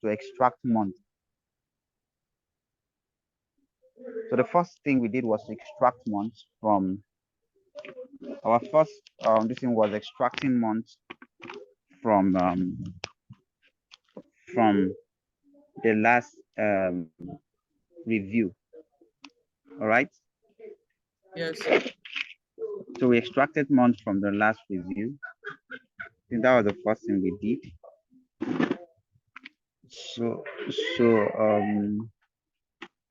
to extract month. So the first thing we did was to extract months from our first this thing was extracting months from the last review. All right. Yes. So we extracted months from the last review. I think that was the first thing we did. So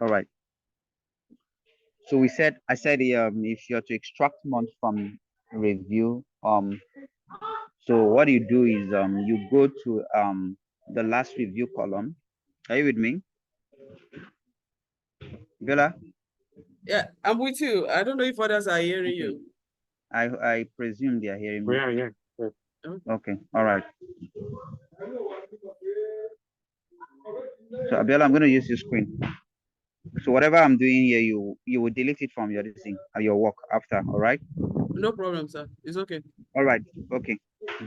all right. So I said if you're to extract months from review, so what you do is you go to the last review column. Are you with me, Bella? Yeah, I'm with you. I don't know if others are hearing Okay. you. I presume they are hearing me. Yeah. Okay. All right. So Abiola, I'm going to use your screen. So whatever I'm doing here, you will delete it from your thing, your work after. All right. No problem, sir. It's okay. All right. Okay.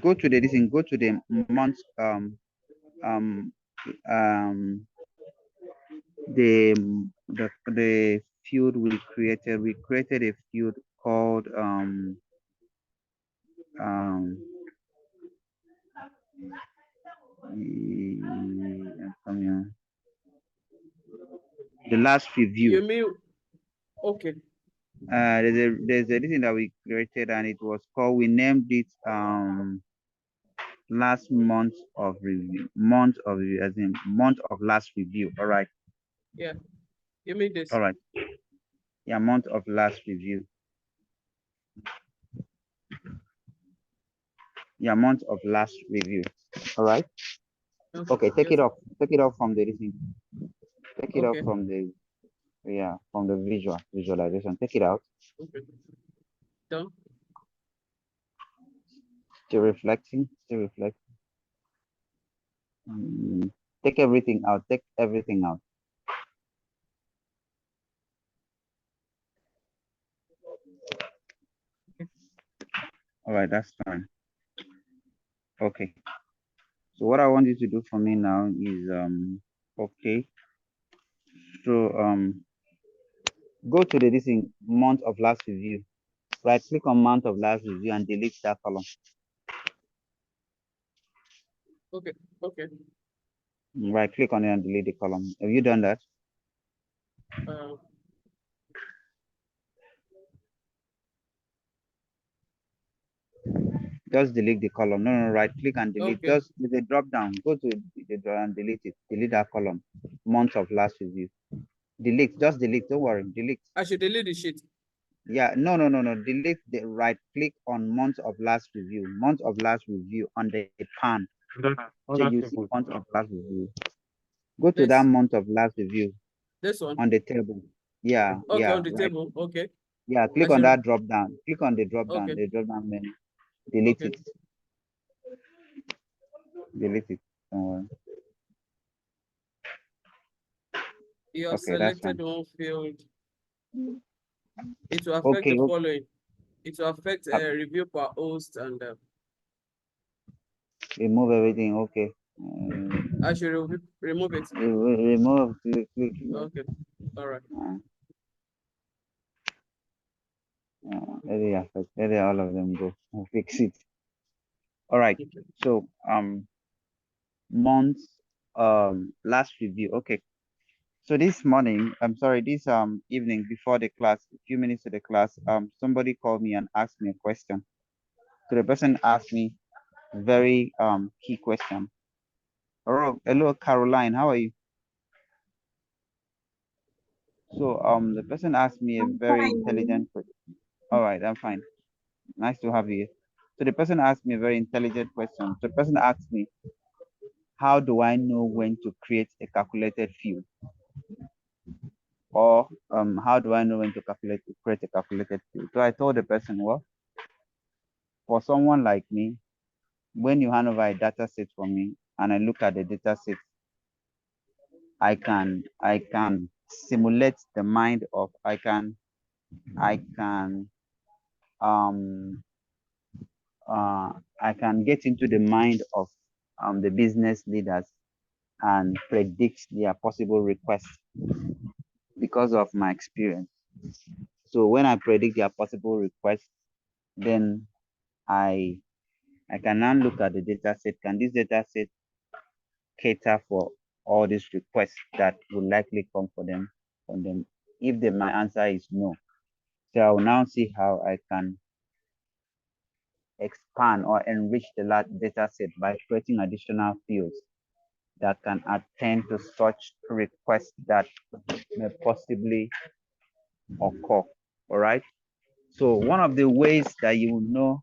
Go to the this thing. Go to the month. Um. Um. The the field we created. We created a field called um. Come here. The last review. You mean okay? There's a thing that we created and it was called. We named it last month of review. As in month of last review. All right. Yeah. You mean this? All right. Yeah, month of last review. Yeah, month of last review. All right. Okay, take Yes, it sir. off. Take it off from the thing. Take it off Okay. from the from the visualization. Take it out. Okay. Done. Still reflecting. Still reflecting. Take everything out. Take everything out. All right, that's fine. Okay. So what I want you to do for me now is okay. So go to the this thing, month of last review. Right click on month of last review and delete that column. Okay. Okay. Right click on it and delete the column. Have you done that? Uh, Just delete the column. No, right click and delete. okay. Just with the drop down, go to the draw and delete it. Delete that column. Month of last review. Delete. Just delete. Don't worry. Delete. I should delete the sheet. Yeah. No. Delete the right click on month of last review. Month of last review on the pan. So you see month of last review. Go to that This month of last review one. on the table. Yeah. Okay, Yeah. on the Right. table. Okay. Yeah. I Click on should. that drop down. Click on the drop down. Okay. The drop down menu. Delete Okay. it. Delete it. Don't worry. You have Okay, that's selected fine. one field. It will affect Okay. the following. It will affect Uh, review per host and remove everything. Okay. I should remove it. Remove. Click. Okay. All right. Let all of them go. We'll fix it. All right. Okay. So month last review. Okay. So this morning, I'm sorry, this evening before the class, a few minutes to the class, somebody called me and asked me a question. So the person asked me very key question. Hello, Caroline, how are you? So the person asked me a I'm very fine. intelligent question. All right, I'm fine. Nice to have you. So the person asked me a very intelligent question. So the person asked me, how do I know when to create a calculated field? Or how do I know when to create a calculated field? So I told the person, well, for someone like me, when you hand over a data set for me and I look at the data set, I can simulate the mind of I can um I can get into the mind of the business leaders and predict their possible requests because of my experience. So when I predict their possible requests, then I I can now look at the data set. Can this data set cater for all these requests that will likely come for them from them? If my answer is no, so I will now see how I can expand or enrich the large data set by creating additional fields that can attend to such requests that may possibly occur. All right. So one of the ways that you will know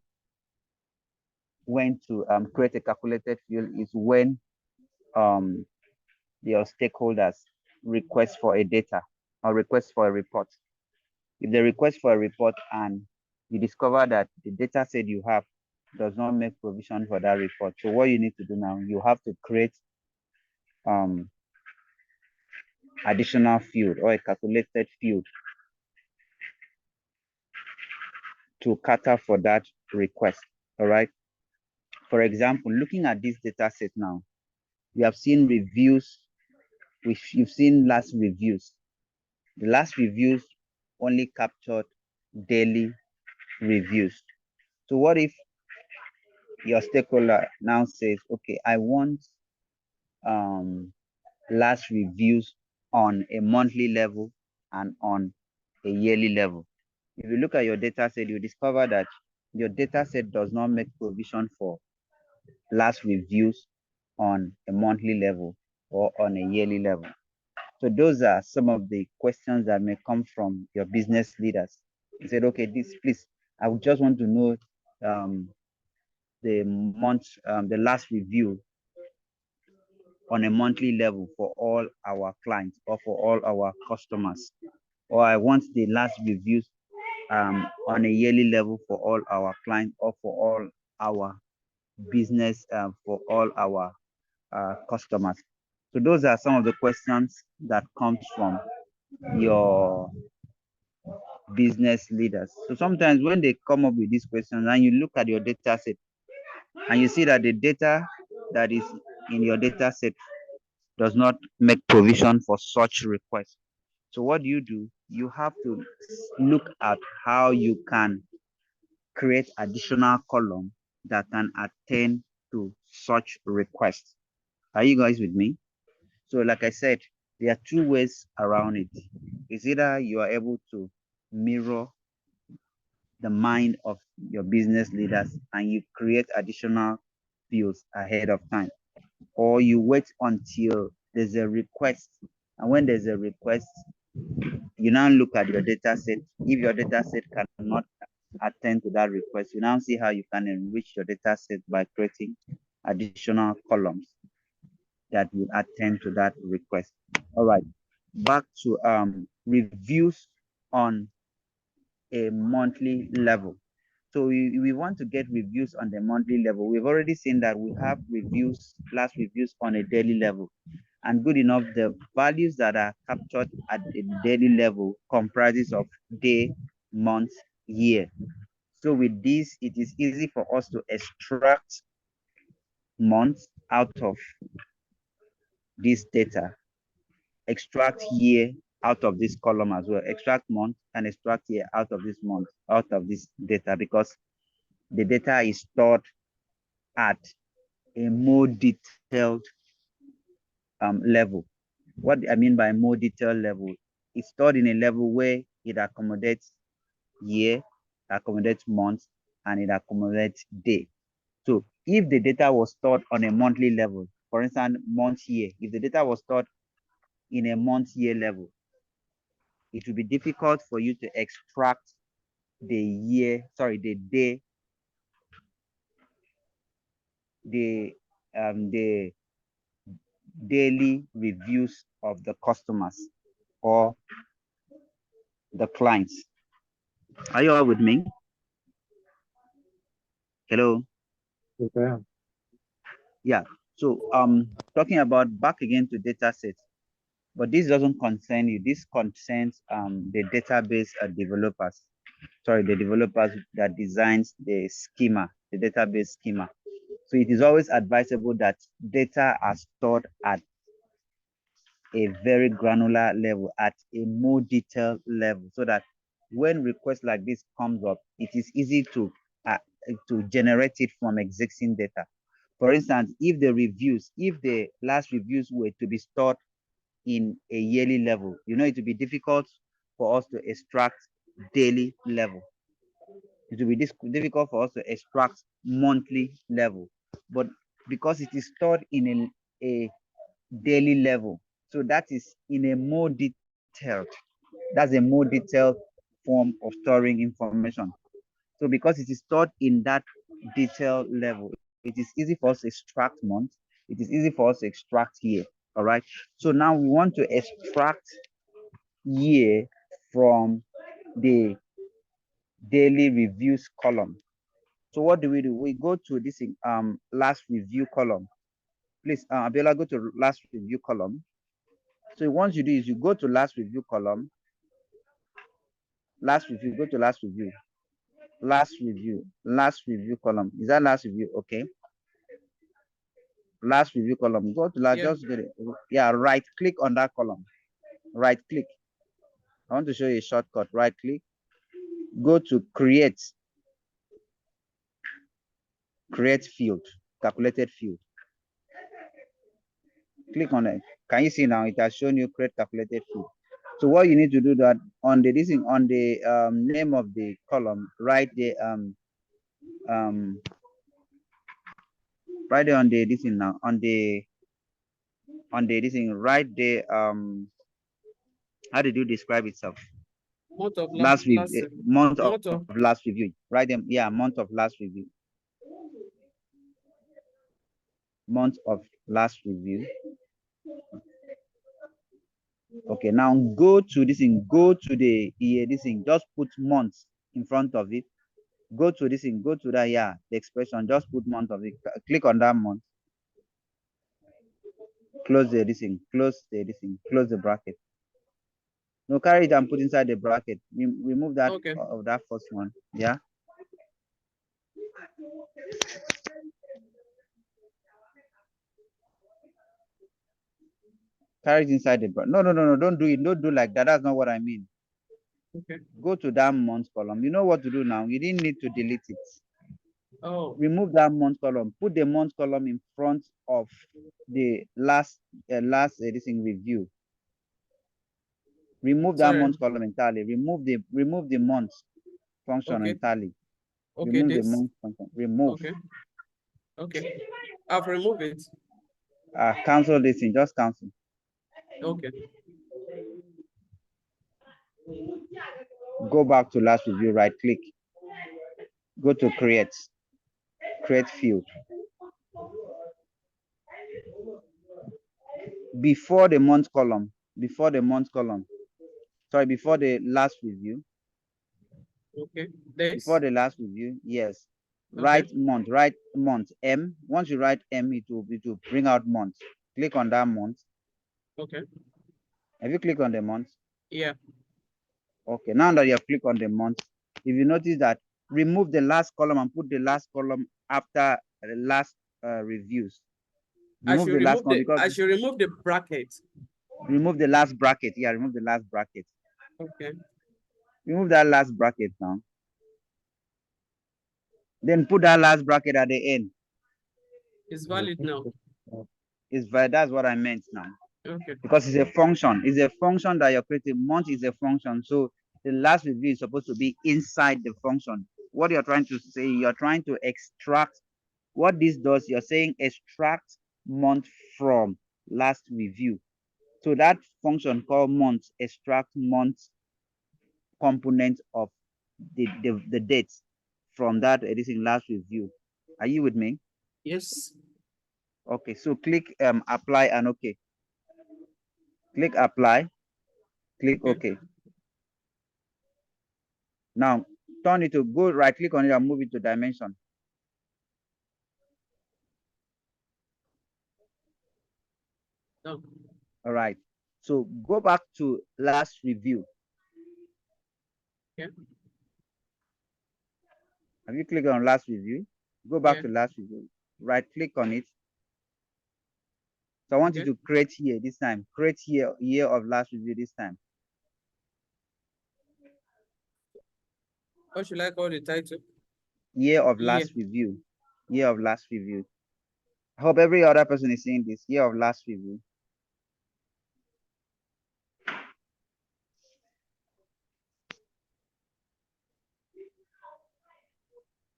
when to create a calculated field is when um, your stakeholders request for a data or request for a report. If they request for a report and you discover that the data set you have does not make provision for that report, so what you need to do now, you have to create um, additional field or a calculated field to cater for that request. All right. For example, looking at this data set now, we have seen reviews, which you've seen last reviews. The last reviews only captured daily reviews. So what if your stakeholder now says, okay, I want um, last reviews on a monthly level and on a yearly level? If you look at your data set, you discover that your data set does not make provision for last reviews on a monthly level or on a yearly level. So those are some of the questions that may come from your business leaders. You said, okay, this please, I would just want to know the last review on a monthly level for all our clients or for all our customers. Or I want the last reviews on a yearly level for all our clients or for all our business, for all our customers. So those are some of the questions that comes from your business leaders. So sometimes when they come up with these questions and you look at your data set and you see that the data that is in your data set does not make provision for such requests. So what do? You have to look at how you can create additional column that can attend to such requests. Are you guys with me? So like I said, there are two ways around it. It's either you are able to mirror the mind of your business leaders and you create additional fields ahead of time, or you wait until there's a request. And when there's a request, you now look at your data set. If your data set cannot attend to that request, you now see how you can enrich your data set by creating additional columns that will attend to that request. All right, back to reviews on a monthly level. So we want to get reviews on the monthly level. We've already seen that we have reviews, last reviews on a daily level. And good enough, the values that are captured at the daily level comprises of day, month, year. So with this, it is easy for us to extract months out of this data, extract year out of this column as well, extract month and extract year out of this month, out of this data, because the data is stored at a more detailed level. What I mean by more detailed level, it's stored in a level where it accommodates year, accommodates months, and it accommodates day. So if the data was stored on a monthly level, for instance, month year, if the data was stored in a month year level, it will be difficult for you to extract the day, the daily reviews of the customers or the clients. Are you all with me? Hello? Okay. Yeah. So talking about back again to data sets, but this doesn't concern you. This concerns the database developers. Sorry, the developers that designs the schema, the database schema. So it is always advisable that data are stored at a very granular level, at a more detailed level, so that when requests like this comes up, it is easy to generate it from existing data. For instance, if the last reviews were to be stored in a yearly level, it will be difficult for us to extract daily level. It will be difficult for us to extract monthly level. But because it is stored in a daily level, so that is in a more detailed, that's a more detailed form of storing information. So because it is stored in that detailed level, it is easy for us to extract months. It is easy for us to extract year. All right. So now we want to extract year from the daily reviews column. So what do? We go to this last review column. Please, Abiola, go to last review column. So once you do is you go to last review column. Last review, go to last review. Last review column. Is that last review? Okay. Last review column. Go to last, just get it. Yeah, right click on that column. Right click. I want to show you a shortcut. Right click. Go to create field, calculated field. Click on it. Can you see now? It has shown you create calculated field. So what you need to do that on the name of the column, write the right there on the this thing now on the this thing, right there. How did you describe itself? Month of Last review, month of month of last review. Write them. Yeah, month of last review. Month of last review. Okay, now go to this thing. Go to the year. This thing. Just put months in front of it. Go to this thing. Go to that. Yeah, the expression. Just put month of it. Click on that month. Close the this thing. Close the this thing. Close the bracket. No, carry it and put inside the bracket. Remove that of that first one. Yeah. Carry it inside the bracket. No, don't do it. Don't do like that. That's not what I mean. Okay. Go to that month column. You know what to do now. You didn't need to delete it. Oh. Remove that month column. Put the month column in front of the last this thing review. Remove that month column entirely. Remove the month function entirely. Okay, remove the month function. Remove. Okay. I've removed it. Cancel this thing. Just cancel. Okay. Go back to last review. Right click. Go to create field. Before the month column. Sorry, before the last review. Okay. Before the last review, yes. Okay. Write month, M. Once you write M, it will bring out month. Click on that month. Okay. Have you clicked on the month? Yeah. Okay, now that you have clicked on the month, if you notice that, remove the last column and put the last column after the last reviews. Remove the last one because I should remove the bracket. Remove the last bracket. Yeah, remove the last bracket. Okay. Remove that last bracket now. Then put that last bracket at the end. It's valid now. It's valid. That's what I meant now. Okay. Because it's a function. It's a function that you're creating. Month is a function. So the last review is supposed to be inside the function. What you're trying to say, you're trying to extract. What this does, you're saying extract month from last review. So that function called month extract month component of the dates from that editing last review. Are you with me? Yes. Okay, so click apply and okay. Click apply, click okay. Now turn it to go right click on it and move it to dimension. No. All right. So go back to last review. Okay. Have you clicked on last review? Go back to last review. Right click on it. So I want you to create year this time. Create year of last review this time. What should I call the title? Year of last review. Year of last review. I hope every other person is seeing this. Year of last review.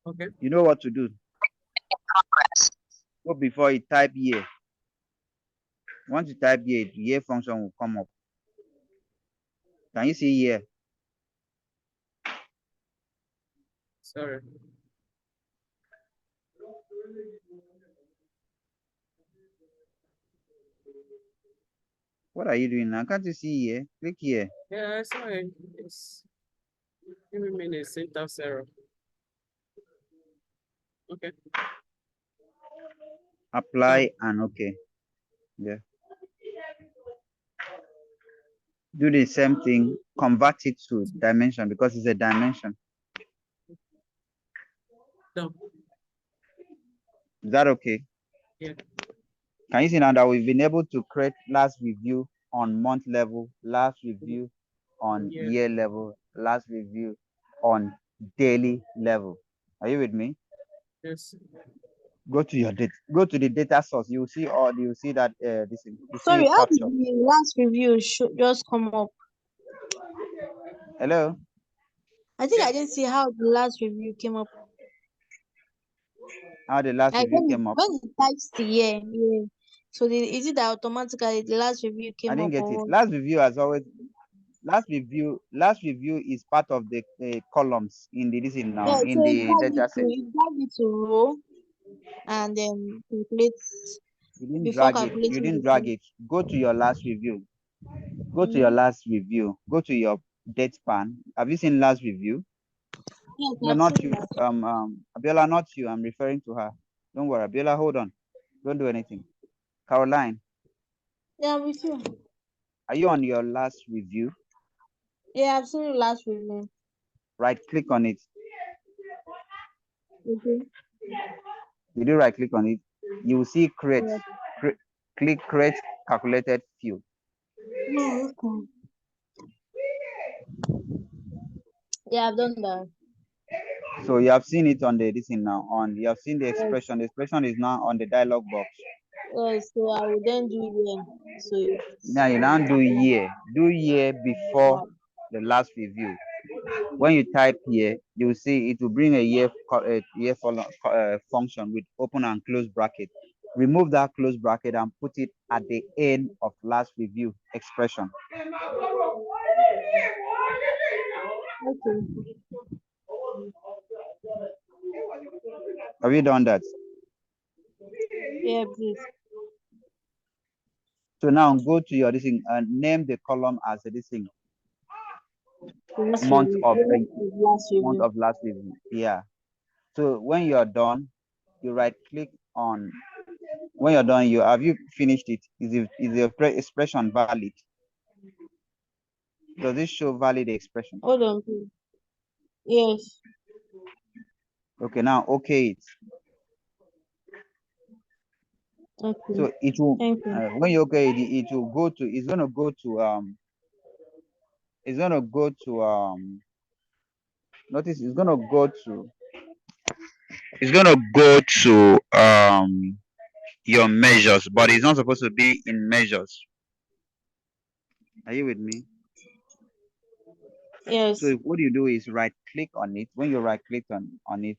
Okay. You know what to do. Go before you type year. Once you type year, the year function will come up. Can you see year? Sorry. What are you doing now? Can't you see here? Click here. Yeah, I saw it. It's give me a minute, syntax error. Okay. Apply and okay. Yeah. Do the same thing. Convert it to dimension because it's a dimension. Done. Is that okay? Yeah. Can you see now that we've been able to create last review on month level, last review on year level, last review on daily level? Are you with me? Yes. Go to your data. Go to the data source. You see all. You see that this. You Sorry, see how did capture. the last review just come up? Hello. I think I didn't see how the last review came up. How the last Like review came up? when it types the year, yeah. So is it that automatically the last review I came didn't up get or it. what? Last review has always last review is part of the columns in the this in now Yeah, in so the data set. it dragged it to row and then calculates You didn't before drag it. You calculating didn't the drag time. it. Go to your last review. Go to your Mm-hmm. last review. Go to your date span. Have you seen last review? Yes, No, I've not seen you. that. Abiola, not you. I'm referring to her. Don't worry, Abiola. Hold on. Don't do anything. Caroline, Yeah, with you. are you on your last review? Yeah, I've seen the last review. Right click on it. Okay. Did you right click on it? You will see create. Yeah. Click create calculated field. Oh, okay. Yeah, I've done that. So you have seen it on the this thing now. On you have seen the Yes. expression. The expression is now on the dialog box. So I will then do year. So Now it's you now do year. Do year before the last review. When you type here, you will see it will bring a year function with open and close bracket. Remove that close bracket and put it at the end of last review expression. okay. Have you done that? Yeah, please. So now go to your this thing and name the column as this thing Last month review. of Last month review. of last review. Yeah. So when you're done, you right click on. When you're done, you finished it? Is the expression valid? Does it show valid expression? Hold on, please. Yes. Okay, now okay it. Okay. So it will Thank you. when you okay it will go to it's gonna go to notice it's gonna go to your measures, but it's not supposed to be in measures. Are you with me? Yes. So what you do is right click on it. When you right click on it,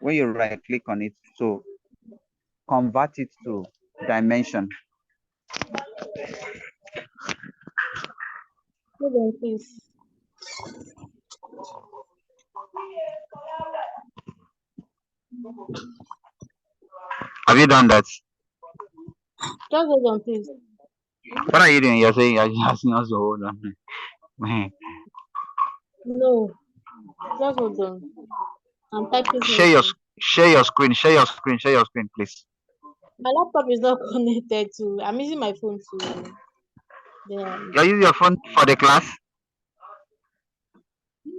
when you right click on it, so convert it to dimension. Hold on, please. Have you done that? Just hold on, please. What are you doing? You're saying you're asking us to hold on. No. Just hold on. I'm typing share your something. share your screen. Share your screen. Share your screen, please. My laptop is not connected to. I'm using my phone to. The. You use your phone for the class.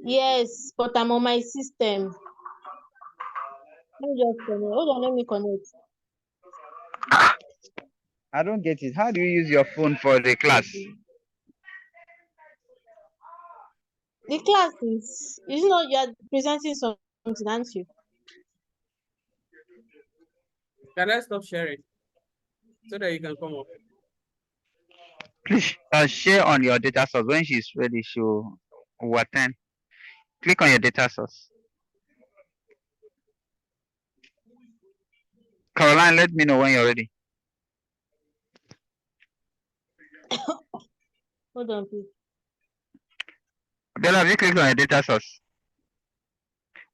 Yes, but I'm on my system. Let me just connect. Hold on, let me connect. I don't get it. How do you use your phone for the class? The class is, you know, you're presenting something, aren't you? Can I stop sharing so that you can come up? Please share on your data source. When she's ready, she'll attend. Click on your data source. Caroline, let me know when you're ready. Hold on, please. Bella, have you clicked on your data source?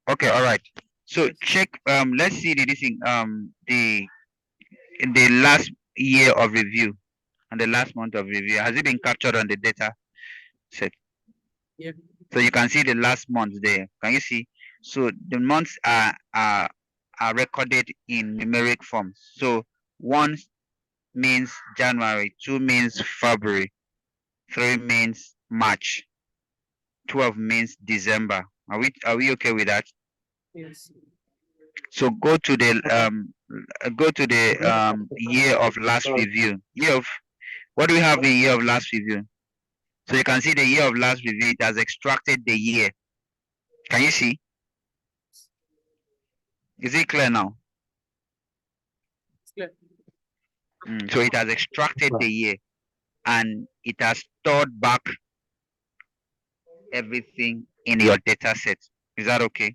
Okay, all right. So Yes. check. Let's see the this thing. The last year of review and the last month of review. Has it been captured on the data set? Yeah. So you can see the last month there. Can you see? So the months are recorded in numeric forms. So 1 means January, 2 means February, 3 means March, 12 means December. Are we okay with that? Yes. So go to the year of last review. What do we have in year of last review? So you can see the year of last review. It has extracted the year. Can you see? Is it clear now? It's clear. So it has extracted the year and it has stored back everything in your data set. Is that okay?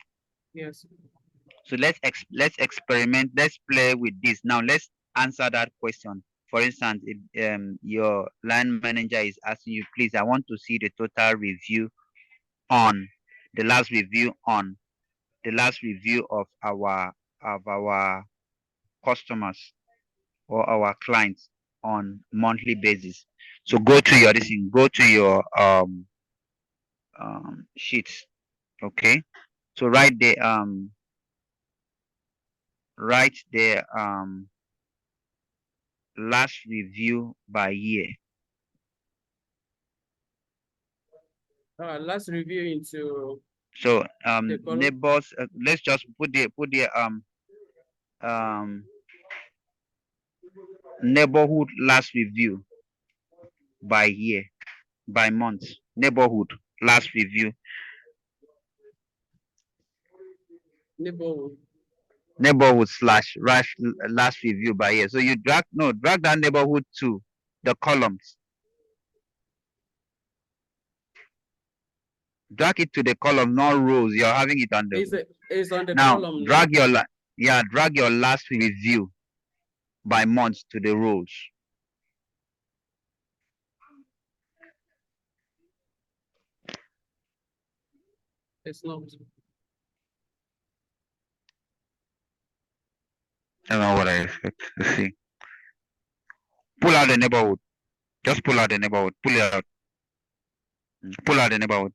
Yes. So let's experiment. Let's play with this. Now let's answer that question. For instance, if your line manager is asking you, please, I want to see the total review on the last review of our customers or our clients on monthly basis. So go to your go to your sheets. Okay. So write the last review by year. Last review into So the column. neighbors. Let's just put the neighborhood last review by year, by month. Neighborhood last review. Neighborhood. Neighborhood slash last review by year. So you drag that neighborhood to the columns. Drag it to the column, not rows. You're having it on the. It's on the Now column drag now. drag your last review by month to the rows. It's not. I don't know what I expect to see. Pull out the neighborhood. Just pull out the neighborhood. Pull it out. Pull out the neighborhood.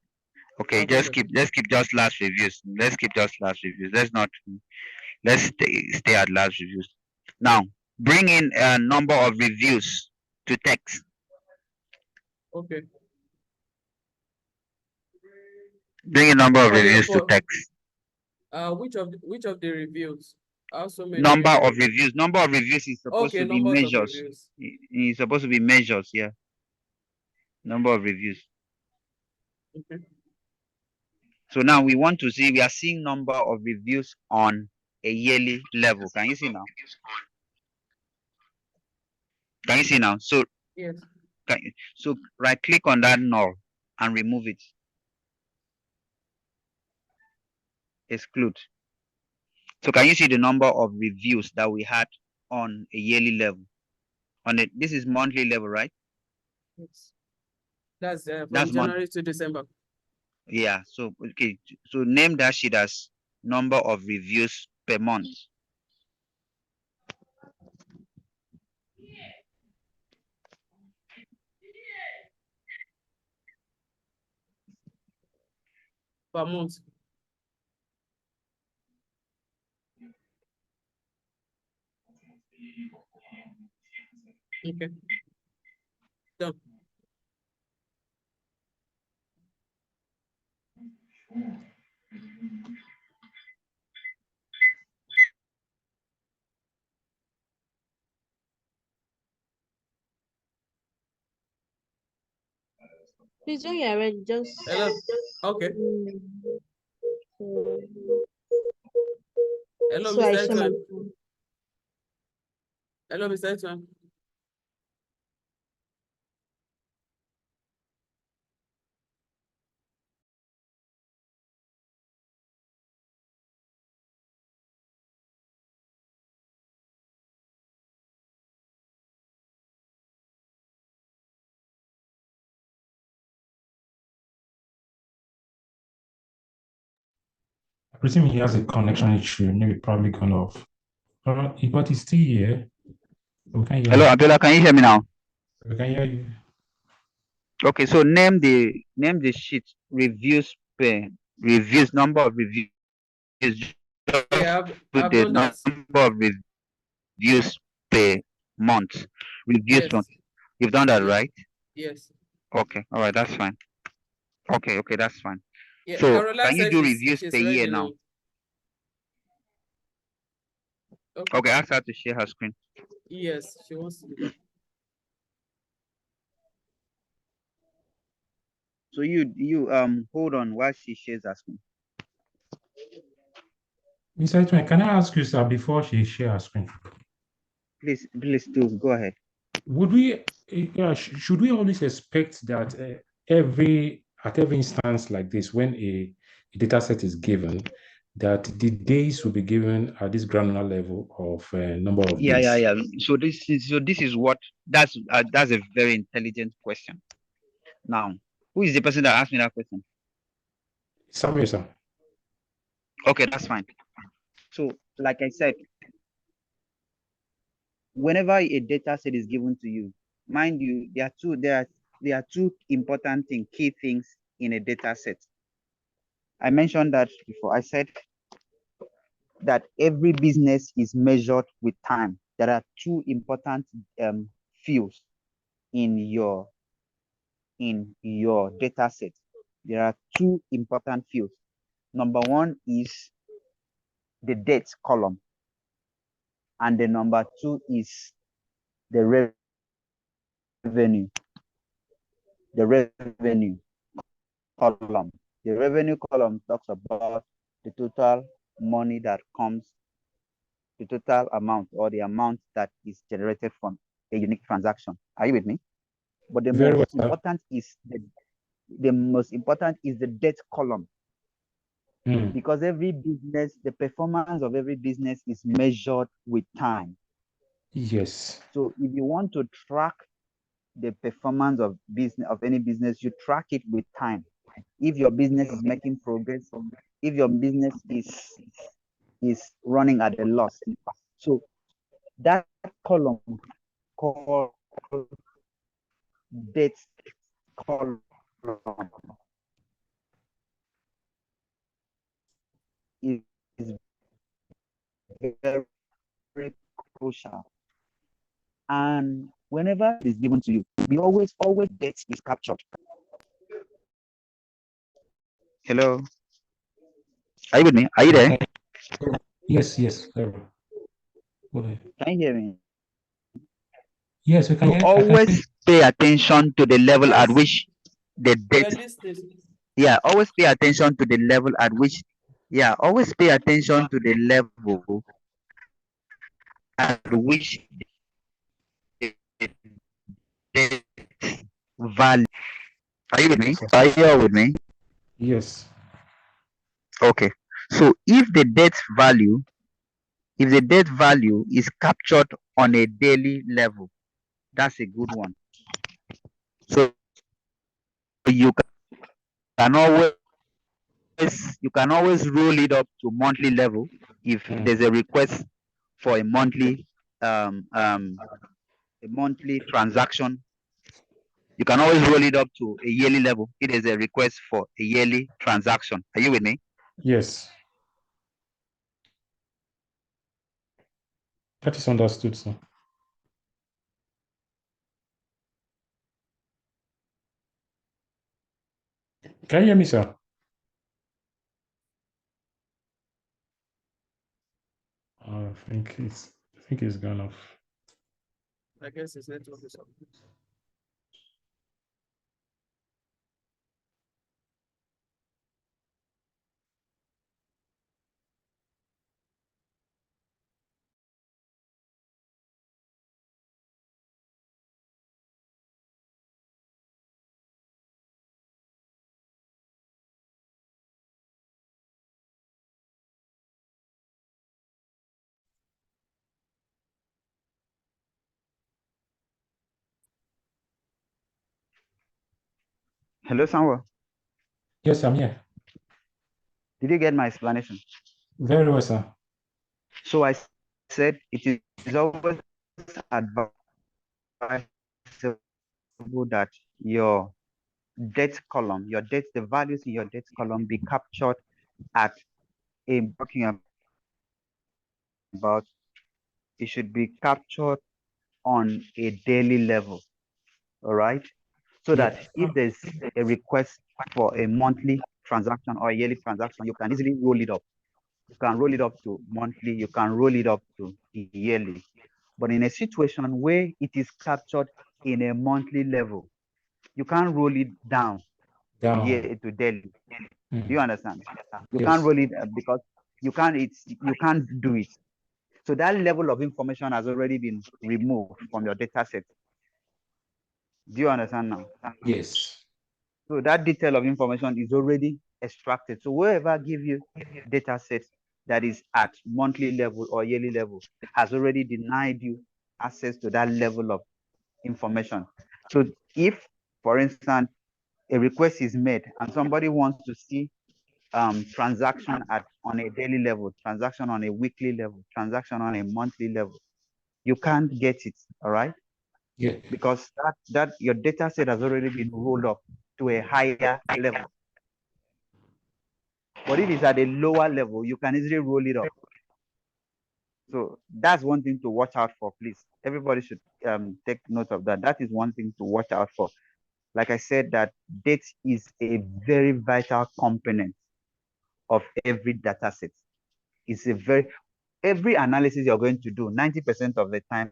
Okay, let's keep just last reviews. Let's keep just last reviews. Let's stay at last reviews. Now bring in a number of reviews to text. Okay. Bring a number of reviews to text. Which of the reviews? Also many Number reviews. of reviews. Number of reviews is supposed to be measures. It's supposed to be measures, yeah. Number of reviews. Okay. So now we are seeing number of reviews on a yearly level. Can you see now? Can you see now? So yes. So right click on that null and remove it. Exclude. So can you see the number of reviews that we had on a yearly level? This is monthly level, right? Yes. That's from That's January to December. Yeah. So okay. So name that sheet as number of reviews per month. Per month. Okay. Done. Please, when you're ready, just. Hello. Okay. So, Hello, so I Mr. share my Etwan. phone. Hello, Mr. Etwan. I presume he has a connection issue, maybe probably gone off. But he's still here. We can hear Hello, him. Abdullah, can you hear me now? We can hear you. Okay, so name the sheet reviews number of reviews. Just Yeah, put I've the done that. number of reviews per month. Reviews Yes. month. You've done that, Ye- right? Yes. Okay, all right, that's fine. Okay, that's fine. Yeah, So Caroline can you said do reviews she's per year ready now? now. Okay. Okay, ask her to share her screen. Yes, she wants to do that. So you hold on while she shares her screen. Mr. Etwan, can I ask you, sir, before she shares her screen? Please do go ahead. Would we, should we always expect that at every instance like this, when a data set is given, that the days will be given at this granular level of number of days? Yeah. So this is what that's a very intelligent question. Now, who is the person that asked me that question? Samuel, sir. Okay, that's fine. So, like I said, whenever a data set is given to you, mind you, there are two important key things in a data set. I mentioned that before. I said that every business is measured with time. There are two important fields in your data set. There are two important fields. Number one is the date column, and the number two is the revenue. The revenue column. The revenue column talks about the total money that comes, the total amount or the amount that is generated from a unique transaction. Are you with me? But the Very well, most sir. important is the debt column, because every business, the performance of every business is measured with time. Yes. So if you want to track the performance of any business, you track it with time. If your business is making progress, if your business is running at a loss, so that column called debt column is very crucial. And whenever it is given to you, we always debt is captured. Hello, are you with me? Are you there? Yes. Go ahead. Can you hear me? Yes, we can So hear. always pay attention to the level at Yes. which the We are debt. listening. Yeah, always pay attention to the level at which. Yeah, always pay attention to the level at which the debt value. Are you with me? Yes. Are you all with me? Yes. Okay. So if the debt value is captured on a daily level, that's a good one. So you can always roll it up to monthly level if there's a request for a monthly transaction. You can always roll it up to a yearly level if there's a request for a yearly transaction. Are you with me? Yes. That is understood, sir. Can you hear me, sir? I think it's gone off. I guess it's network or something. Hello, Samuel. Yes, I'm here. Did you get my explanation? Very well, sir. So I said it is always advisable that your debt column, the values in your debt column be captured at a talking about, it should be captured on a daily level. All right. So Yeah. that if there's a request for a monthly transaction or a yearly transaction, you can easily roll it up. You can roll it up to monthly, you can roll it up to yearly. But in a situation where it is captured in a monthly level, you can't roll it down to Down. to daily. Do you understand? You can't Yes. roll it because you can't do it. So that level of information has already been removed from your data set. Do you understand now? Yes. So that detail of information is already extracted. So whoever give you data set that is at monthly level or yearly level has already denied you access to that level of information. So if, for instance, a request is made and somebody wants to see transaction on a daily level, transaction on a weekly level, transaction on a monthly level, you can't get it, all right? Yeah. Because that your data set has already been rolled up to a higher level. But if it's at a lower level, you can easily roll it up. So that's one thing to watch out for, please. Everybody should take note of that. That is one thing to watch out for. Like I said, that date is a very vital component of every data set. It's every analysis you're going to do, 90% of the time,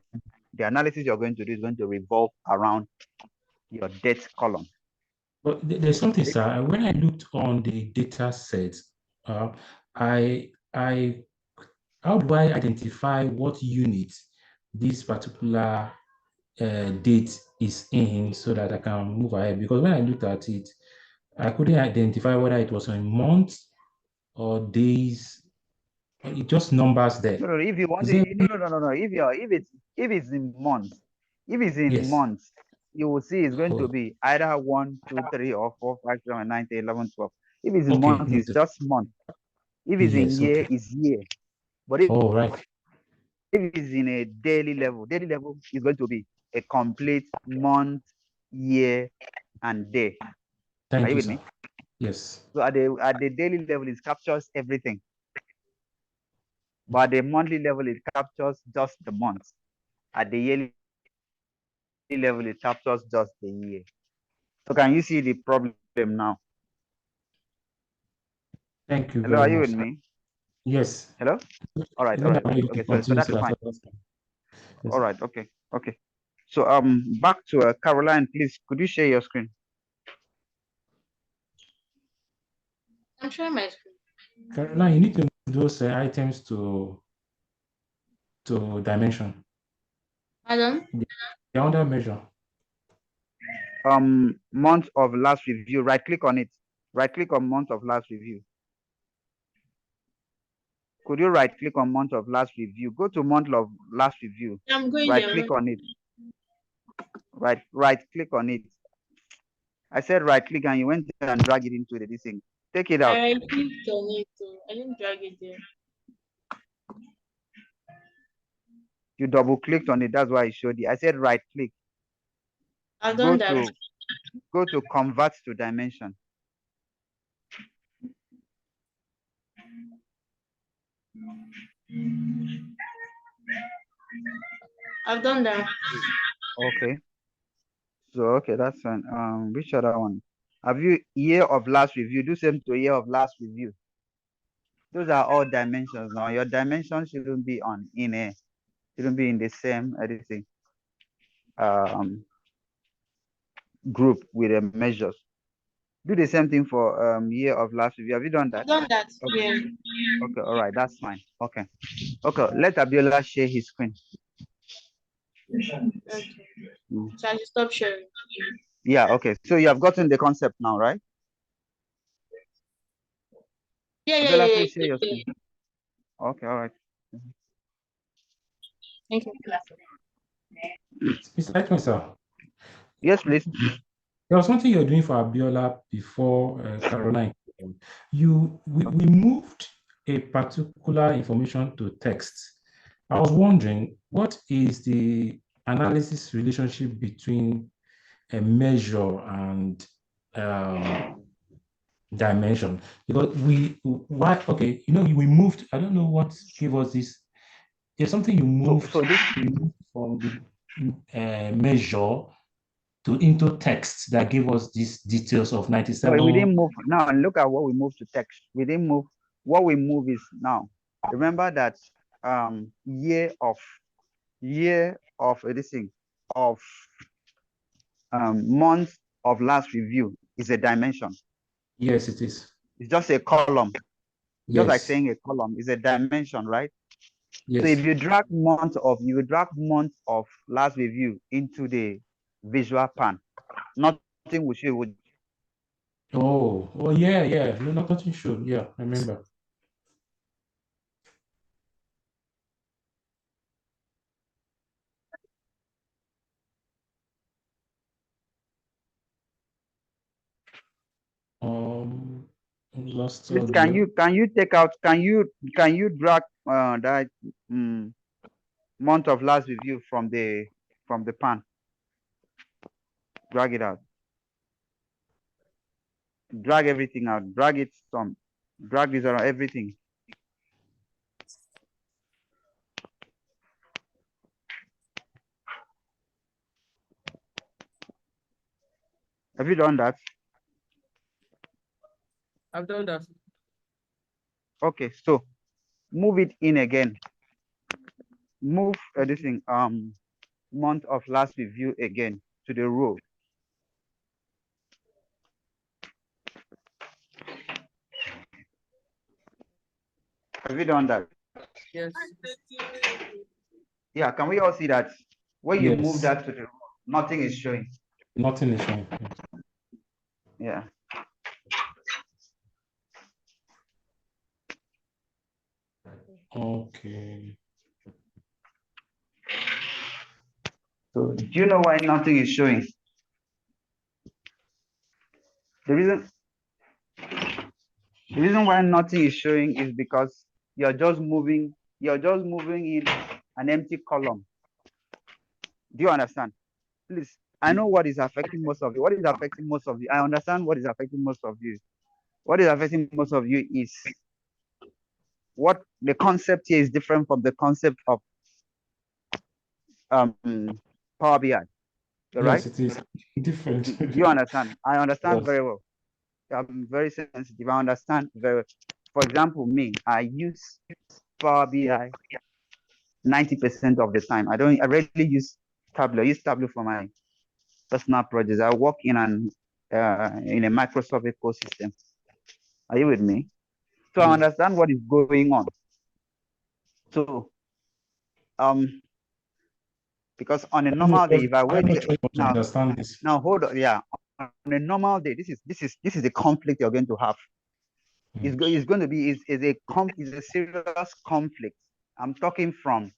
the analysis you're going to do is going to revolve around your date column. But there's something, sir. When I looked on the data set, uh, I how do I identify what unit this particular date is in so that I can move ahead? Because when I looked at it, I couldn't identify whether it was in months or days. It just numbers there. No, if you want Is there? it, no. If it's in months, if it's in Yes. months, you will see it's going to Oh, be either 1, 2, 3, or 4, 5, 7, 9, 10, 11, 12. If it's in okay. months, it's Noted. just month. If it's in Yes. year, Okay. it's year. But if All right. it's in a daily level is going to be a complete month, year, and day. Are Thank you you, with sir. me? Yes. So at the daily level, it captures everything. But at the monthly level, it captures just the months. At the yearly level, it captures just the year. So can you see the problem now? Thank you Hello, very are you much, with sir. me? Yes. Hello? All right, When I'm able to okay. So continue, that's so that's fine. what I was saying. Yes. All right, okay. So back to Caroline, please. Could you share your screen? I'm sharing my screen. Caroline, you need to move those items to dimension. Pardon? The under measure. Month of last review. Right click on it. Right click on month of last review. Could you right click on month of last review? Go to month of last review. I'm going Right there. click on it. Right click on it. I said right click and you went and drag it into this thing. Take it out. I clicked on it, so I didn't drag it there. You double clicked on it. That's why I showed you. I said right click. I've Go done that. to convert to dimension. I've done that. Okay. So okay, that's fine. Which other one? Have you year of last review? Do same to year of last review. Those are all dimensions now. Your dimension shouldn't be shouldn't be in the same editing group with the measures. Do the same thing for year of last review. Have you done I've that? done that. Okay. Yeah. Okay, all right, that's fine. Okay. Let Abiola share his screen. Okay. Mm. So I should stop sharing. Yeah, okay. So you have gotten the concept now, right? Abiola, Yeah. please share your Yeah. screen. Okay, all right. Thank you. Mr. Aikman, sir. Yes, please. There was something you're doing for Abiola before Caroline came. We moved a particular information to text. I was wondering, what is the analysis relationship between a measure and dimension? Because okay, we moved, I don't know what gave us this. There's something you moved, So this you moved from the measure into text that gave us these details of no, 97. we didn't move. Now look at what we moved to text. We didn't move. What we move is now. Remember that year of this thing of month of last review is a dimension. Yes, it is. It's just a column. Just like Yes. saying a column is a dimension, right? Yes. So if you drag month of last review into the visual pan, nothing will show. Oh, yeah. No, nothing should. Yeah, I remember. Lost Please, audio. can you take out? Can you drag that month of last review from the pan? Drag it out. Drag everything out. Drag it some. Drag this around everything. Have you done that? I've done that. Okay, so move it in again. Move this thing month of last review again to the row. Have you done that? Yes. Yeah, can we all see that? When you move Yes. that to the row, nothing is showing. Nothing is showing. Yeah. Okay. So do you know why nothing is showing? The reason why nothing is showing is because you're just moving in an empty column. Do you understand? Please, I know what is affecting most of you. What is affecting most of you? I understand what is affecting most of you. What is affecting most of you is what the concept here is different from the concept of Power BI. Right? Yes, it is different. Do you understand? I understand Yes. very well. I'm very sensitive. I understand very well. For example, me, I use Power BI 90% of the time. I rarely use Tableau. I use Tableau for my personal projects. I work in a Microsoft ecosystem. Are you with me? So I understand what is going on. So because on a normal day, if I wait to understand this. now hold on, yeah, on a normal day, this is the conflict you're going to have. It's going to be is a serious conflict. I'm talking from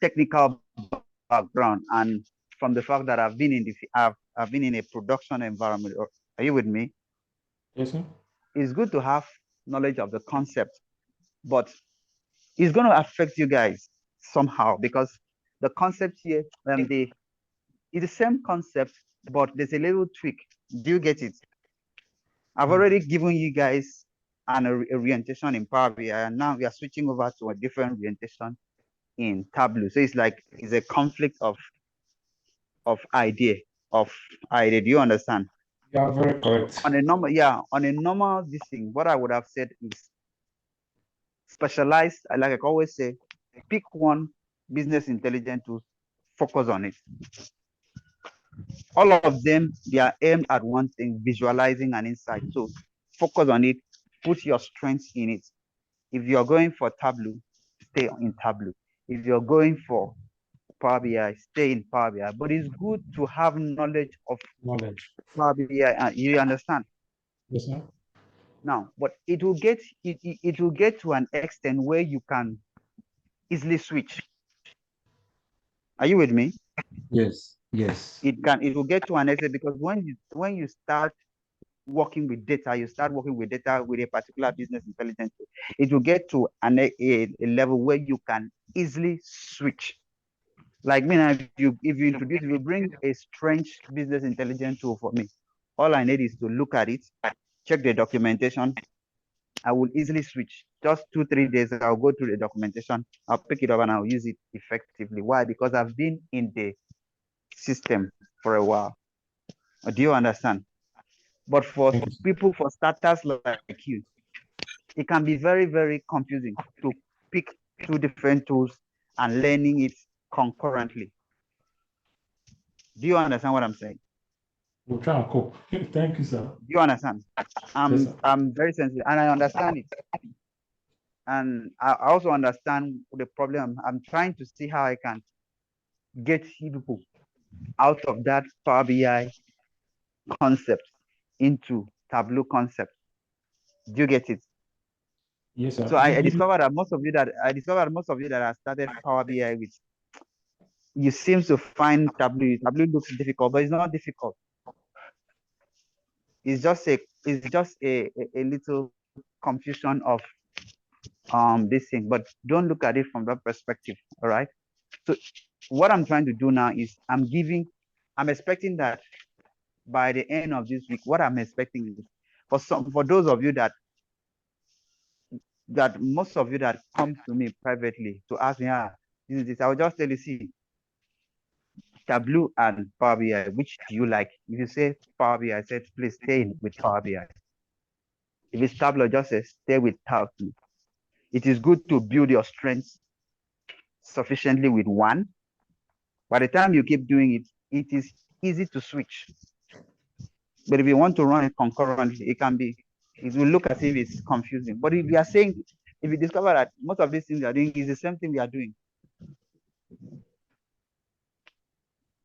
technical background and from the fact that I've been in a production environment. Are you with me? Yes, sir. It's good to have knowledge of the concept, but it's going to affect you guys somehow because the concept here, it's the same concept, but there's a little tweak. Do you get it? I've already given you guys an orientation in Power BI, and now we are switching over to a different orientation in Tableau. So it's a conflict of idea. Do you understand? Yeah, very correct. On a normal this thing, what I would have said is specialized, like I always say, pick one business intelligence tool, focus on it. All of them, they are aimed at one thing, visualizing an insight. So focus on it, put your strengths in it. If you're going for Tableau, stay in Tableau. If you're going for Power BI, stay in Power BI. But it's good to have knowledge of Power BI. You understand? Yes, sir. Now, but it will get to an extent where you can easily switch. Are you with me? Yes. Yes. It will get to an extent, because when you start working with data, you start working with data with a particular business intelligence, it will get to a level where you can easily switch. Like me now, if you bring a strange business intelligence tool for me, all I need is to look at it, check the documentation. I will easily switch. Just 2 3 days, I'll go through the documentation, I'll pick it up and I'll use it effectively. Why? Because I've been in the system for a while. Do you understand? But for Thank you. people, for starters like you, it can be very, very confusing to pick two different tools and learning it concurrently. Do you understand what I'm saying? We'll try and cope. Thank you, sir. Do you understand? Yes, sir. I'm very sensitive and I understand it. And I also understand the problem. I'm trying to see how I can get people out of that Power BI concept into Tableau concept. Do you get it? Yes, sir. So I discovered that most of you that have started Power BI with, you seem to find Tableau. Tableau looks difficult, but it's not difficult. It's just a little confusion of this thing, but don't look at it from that perspective. All right. So what I'm trying to do now is I'm expecting that by the end of this week, what I'm expecting is for those of you that most of you that come to me privately to ask me, this is this, I will just tell you, see, Tableau and Power BI, which do you like? If you say Power BI, I said, please stay with Power BI. If it's Tableau, just say, stay with Tableau. It is good to build your strengths sufficiently with one. By the time you keep doing it, it is easy to switch. But if you want to run it concurrently, it will look as if it's confusing. But if you discover that most of these things you are doing is the same thing we are doing.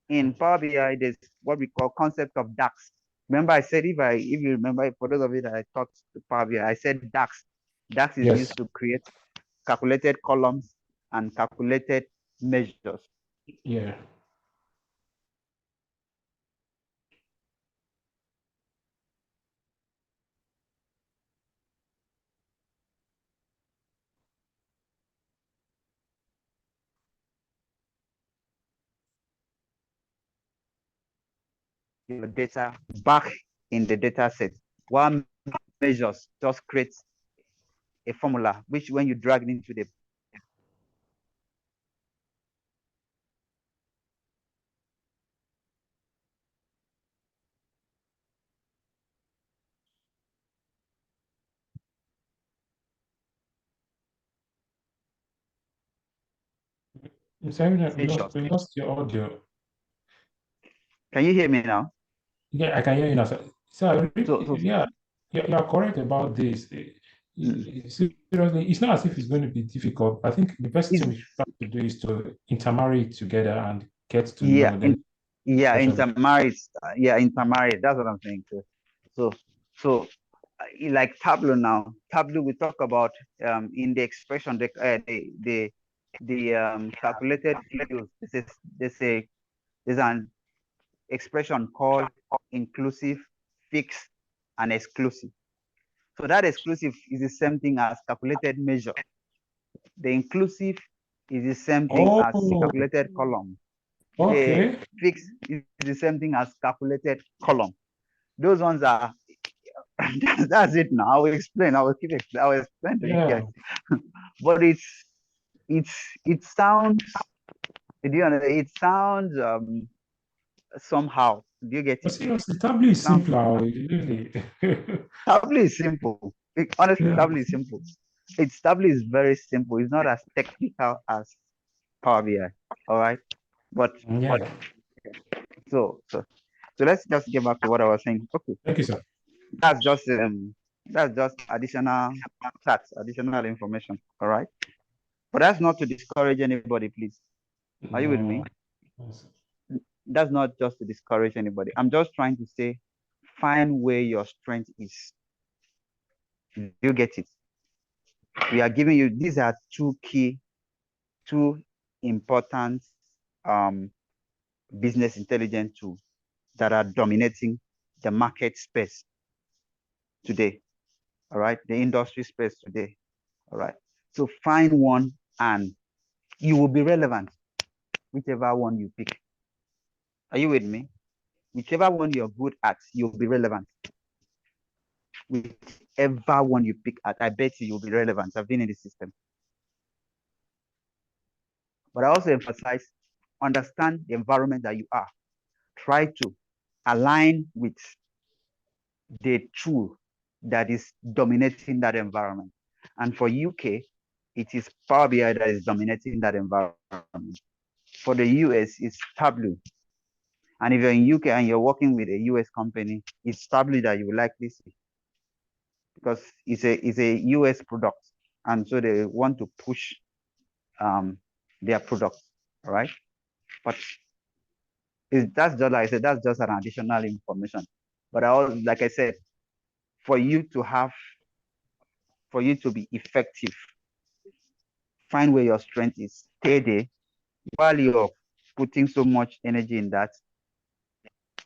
In Power BI, there's what we call concept of DAX. Remember, I said, if you remember, for those of you that I talked to Power BI, I said DAX. DAX is Yes. used to create calculated columns and calculated measures. Yeah. Your data back in the data set. One measures just creates a formula, which when you drag it into the Sorry, measures. we lost your audio. Can you hear me now? Yeah, I can hear you now, sir. So, So yeah, you're correct about this. Seriously, it's not as if it's going to be difficult. I think the best thing we should try to do is to intermarry it together and get to yeah, know them. intermarried. Intermarried. That's what I'm saying. Like Tableau now. Tableau, we talk about in the expression, the calculated fields. There's an expression called inclusive, fixed, and exclusive. So that exclusive is the same thing as calculated measure. The inclusive is the same thing as Oh, calculated column. The okay. fixed is the same thing as calculated column. Those ones are that's it now. I will explain. I will explain to you Yeah. guys. But it sounds, do you understand? It sounds somehow. Do you get But it? seriously, Tableau It is sounds simpler, really. Tableau is simple. Honestly, Yeah. Tableau is simple. Tableau is very simple. It's not as technical as Power BI. All right. But Yeah. so so so let's just get back to what I was saying. Okay. Thank you, sir. That's just additional facts, additional information. All right. But that's not to discourage anybody, please. Are you with me? No. Yes. That's not just to discourage anybody. I'm just trying to say, find where your strength is. Do you get it? We are giving you, these are two important business intelligence tools that are dominating the market space today. All right, the industry space today. All right. So find one and you will be relevant, whichever one you pick. Are you with me? Whichever one you're good at, you'll be relevant. Whichever one you pick at, I bet you'll be relevant. I've been in the system. But I also emphasize, understand the environment that you are. Try to align with the tool that is dominating that environment. And for UK, it is Power BI that is dominating that environment. For the US, it's Tableau. And if you're in UK and you're working with a US company, it's Tableau that you will likely see because it's a US product, and so they want to push their product, all right? But that's just like I said, that's just an additional information. But like I said, for you to be effective, find where your strength is, stay there. While you're putting so much energy in that,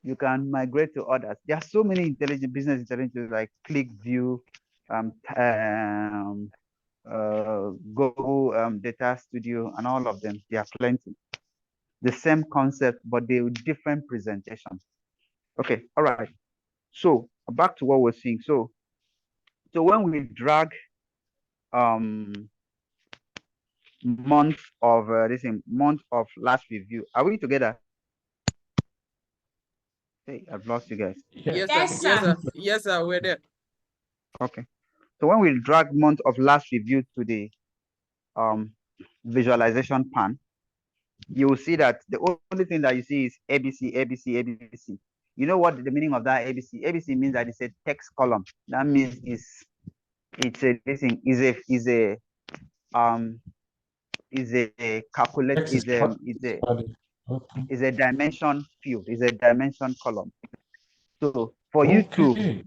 you can migrate to others. There are so many business intelligence like ClickView, Google Data Studio, and all of them. There are plenty. The same concept, but they with different presentations. Okay, all right. So back to what we're seeing. So when we drag month of month of last review, are we together? Hey, I've lost you guys. Yes, Yes, sir. Yes, sir. sir. Yes, sir. We're there. Okay. So when we drag month of last review to the visualization pan, you will see that the only thing that you see is ABC, ABC, ABC. You know what the meaning of that ABC? ABC means that it's a text column. That means it's a thing is a calculate Text is is a dimension field, is a dimension column. So for you to okay.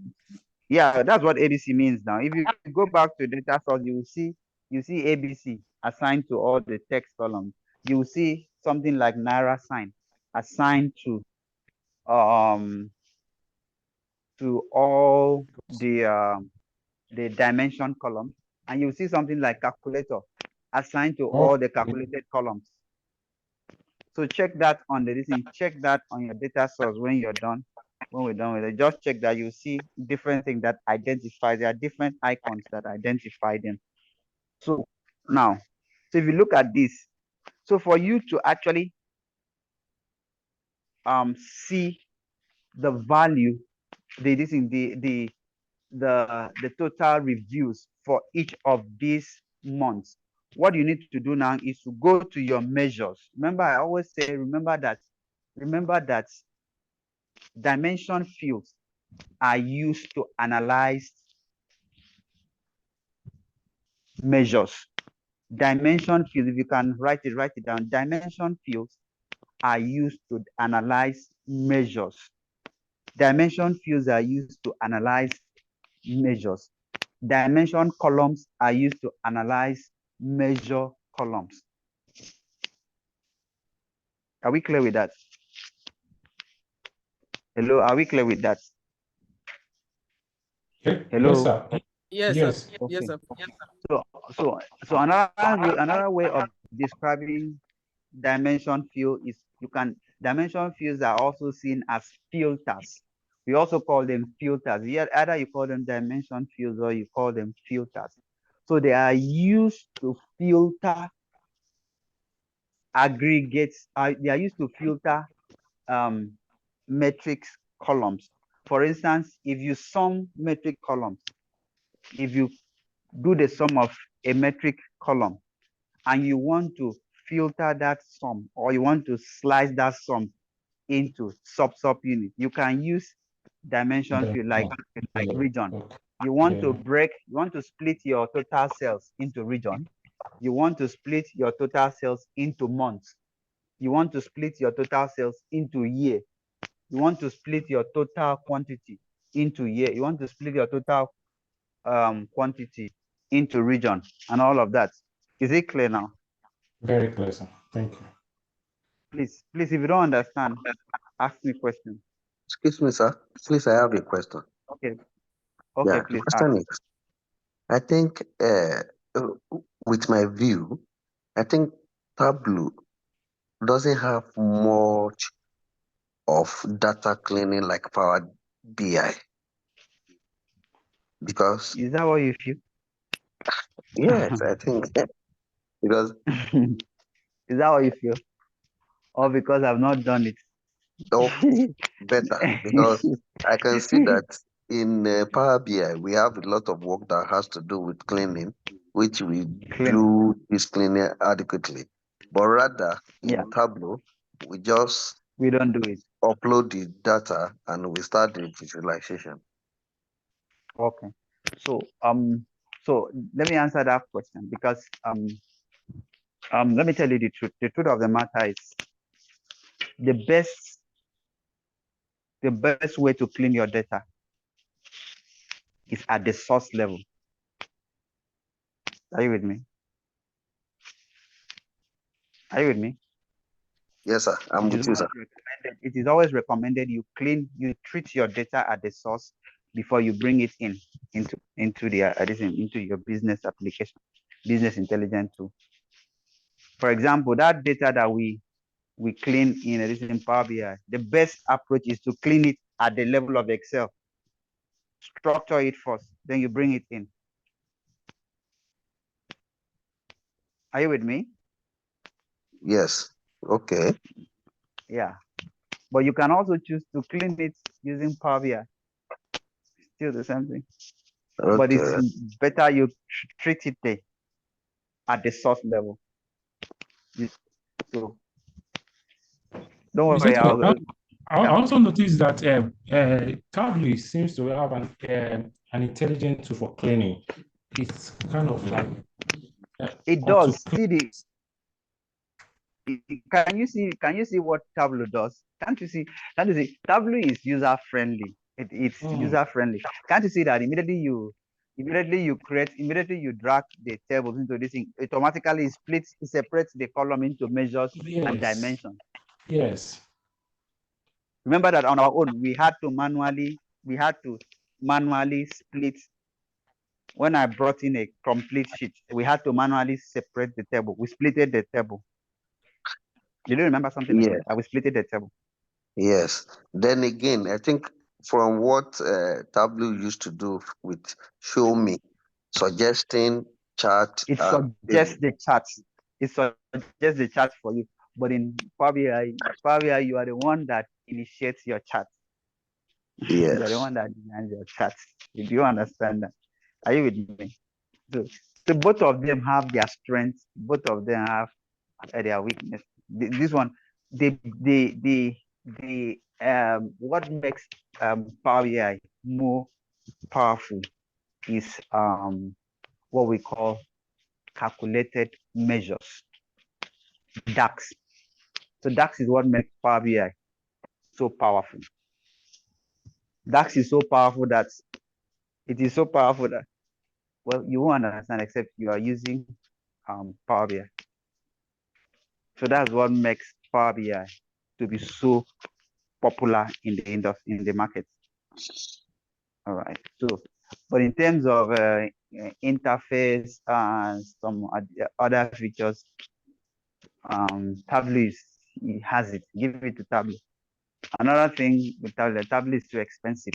yeah, that's what ABC means now. If you go back to data source, you see ABC assigned to all the text columns. You will see something like Naira sign assigned to all the dimension columns, and you see something like calculator assigned to all the Okay. calculated columns. So check that on the listen, check that on your data source when you're done. When we're done with it, just check that you see different things that identify. There are different icons that identify them. So now, so if you look at this, so for you to actually see the value, the total reviews for each of these months, what you need to do now is to go to your measures. Remember, I always say, remember that dimension fields are used to analyze measures. Dimension fields, if you can write it down. Dimension fields are used to analyze measures. Dimension fields are used to analyze measures. Dimension columns are used to analyze measure columns. Are we clear with that? Hello, are we clear with that? Hello? Yes, sir. Yes, Yes. sir. Okay. Yes, sir. So another way of describing dimension field is dimension fields are also seen as filters. We also call them filters. Either you call them dimension fields or you call them filters. So they are used to filter aggregates. They are used to filter metrics columns. For instance, if you sum metric columns, if you do the sum of a metric column and you want to filter that sum or you want to slice that sum into sub units, you can use dimension field like region. Okay. You want to split your total sales into region. You want to split your total sales into months. You want to split your total sales into year. You want to split your total quantity into year. You want to split your total quantity into region and all of that. Is it clear now? Very clear, sir. Thank you. Please, if you don't understand, ask me question. Excuse me, sir. Please, I have a question. Okay, Yeah, the please ask. question is, I think with my view, I think Tableau doesn't have much of data cleaning like Power BI because Is that what you feel? yes, I think because Is that what you feel? Or because I've not done it? oh, better because I can see that in Power BI we have a lot of work that has to do with cleaning, which we Clean. do this cleaning adequately. But rather Yeah, in Tableau, we just we don't do it. upload the data and we start the visualization. Okay. So let me answer that question because let me tell you the truth. The truth of the matter is the best way to clean your data is at the source level. Are you with me? Are you with me? Yes, sir. I'm It with is you, always sir. recommended. It is always recommended you treat your data at the source before you bring it into your business application, business intelligence tool. For example, that data that we clean in Power BI, the best approach is to clean it at the level of Excel. Structure it first, then you bring it in. Are you with me? Yes. Okay. Yeah. But you can also choose to clean it using Power BI. Still the same thing. But it's Okay. better you treat it there at the source level. So don't worry. I also noticed that Tableau seems to have an intelligent tool for cleaning. It's kind of like It auto does. Can you see what Tableau does? Can't you see? Tableau is user friendly. It's user friendly. Can't you see that immediately you drag the tables into this thing, it automatically separates the column into measures and Yes. dimensions. Yes. Remember that on our own we had to manually split. When I brought in a complete sheet, we had to manually separate the table. We splitted the table. Did you remember something like Yes. that? We splitted the table. Yes. Then again, I think from what Tableau used to do with Show Me, suggesting chart It and suggests table. the charts. It suggests the charts for you. But in Power BI, you are the one that initiates your chart. You are the Yes. one that designs your charts. Do you understand that? Are you with me? So both of them have their strengths. Both of them have their weakness. This one, what makes Power BI more powerful is what we call calculated measures, DAX. So DAX is what makes Power BI so powerful. DAX is so powerful that well, you won't understand except you are using Power BI. So that's what makes Power BI to be so popular in the industry, in the market. All right. So, but in terms of interface and some other features, Tableau it has it. Give it to Tableau. Another thing with Tableau is too expensive.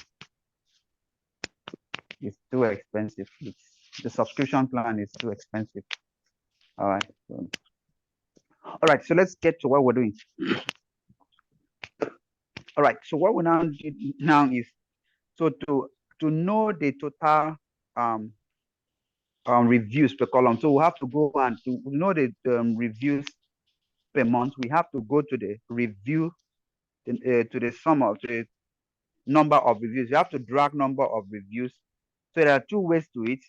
It's too expensive. The subscription plan is too expensive. All right. All right. So let's get to what we're doing. All right. So what we now is so to know the total reviews per column. So we have to go and to know the reviews per month. We have to go to the review to the sum of the number of reviews. You have to drag number of reviews. So there are two ways to it.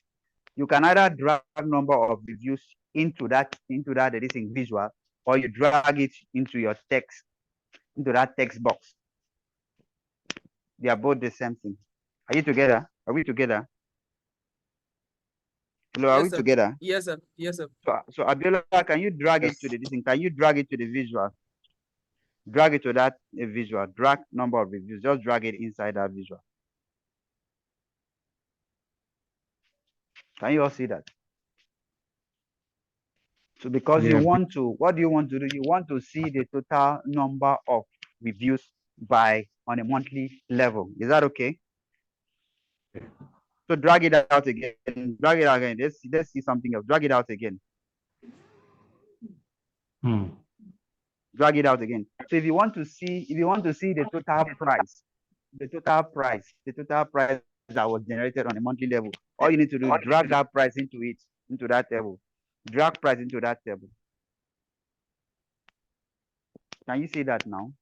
You can either drag number of reviews into that editing visual, or you drag it into your text, into that text box. They are both the same thing. Are you together? Are we together? Hello, are Yes, we sir. together? Yes, sir. Yes, sir. So Abiola, can you drag it to the editing? Can you drag it to the visual? Drag it to that visual. Drag number of reviews. Just drag it inside that visual. Can you all see that? So because you Yeah. want to, what do you want to do? You want to see the total number of reviews on a monthly level. Is that okay? So drag it out again. Drag it out again. Let's see something else. Drag it out again. Drag it out again. So if you want to see the total price that was generated on a monthly level, all you need to do is drag that price into that table. Drag price into that table. Can you see that now?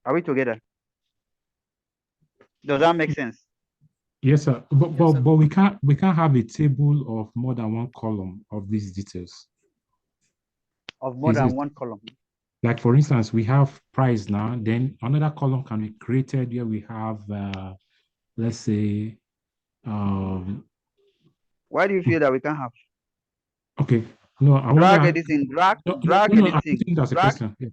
Are we together? Does that make sense? Yes, sir. But, Yes, but, sir. but we can't have a table of more than one column of these details. Of more Is than it- one column. Like for instance, we have price now, then another column can be created where we have, let's say, Why do you feel that we can't have? okay, no, I Drag wonder, this in, drag I'm this in, thinking that's a drag. question. Yeah.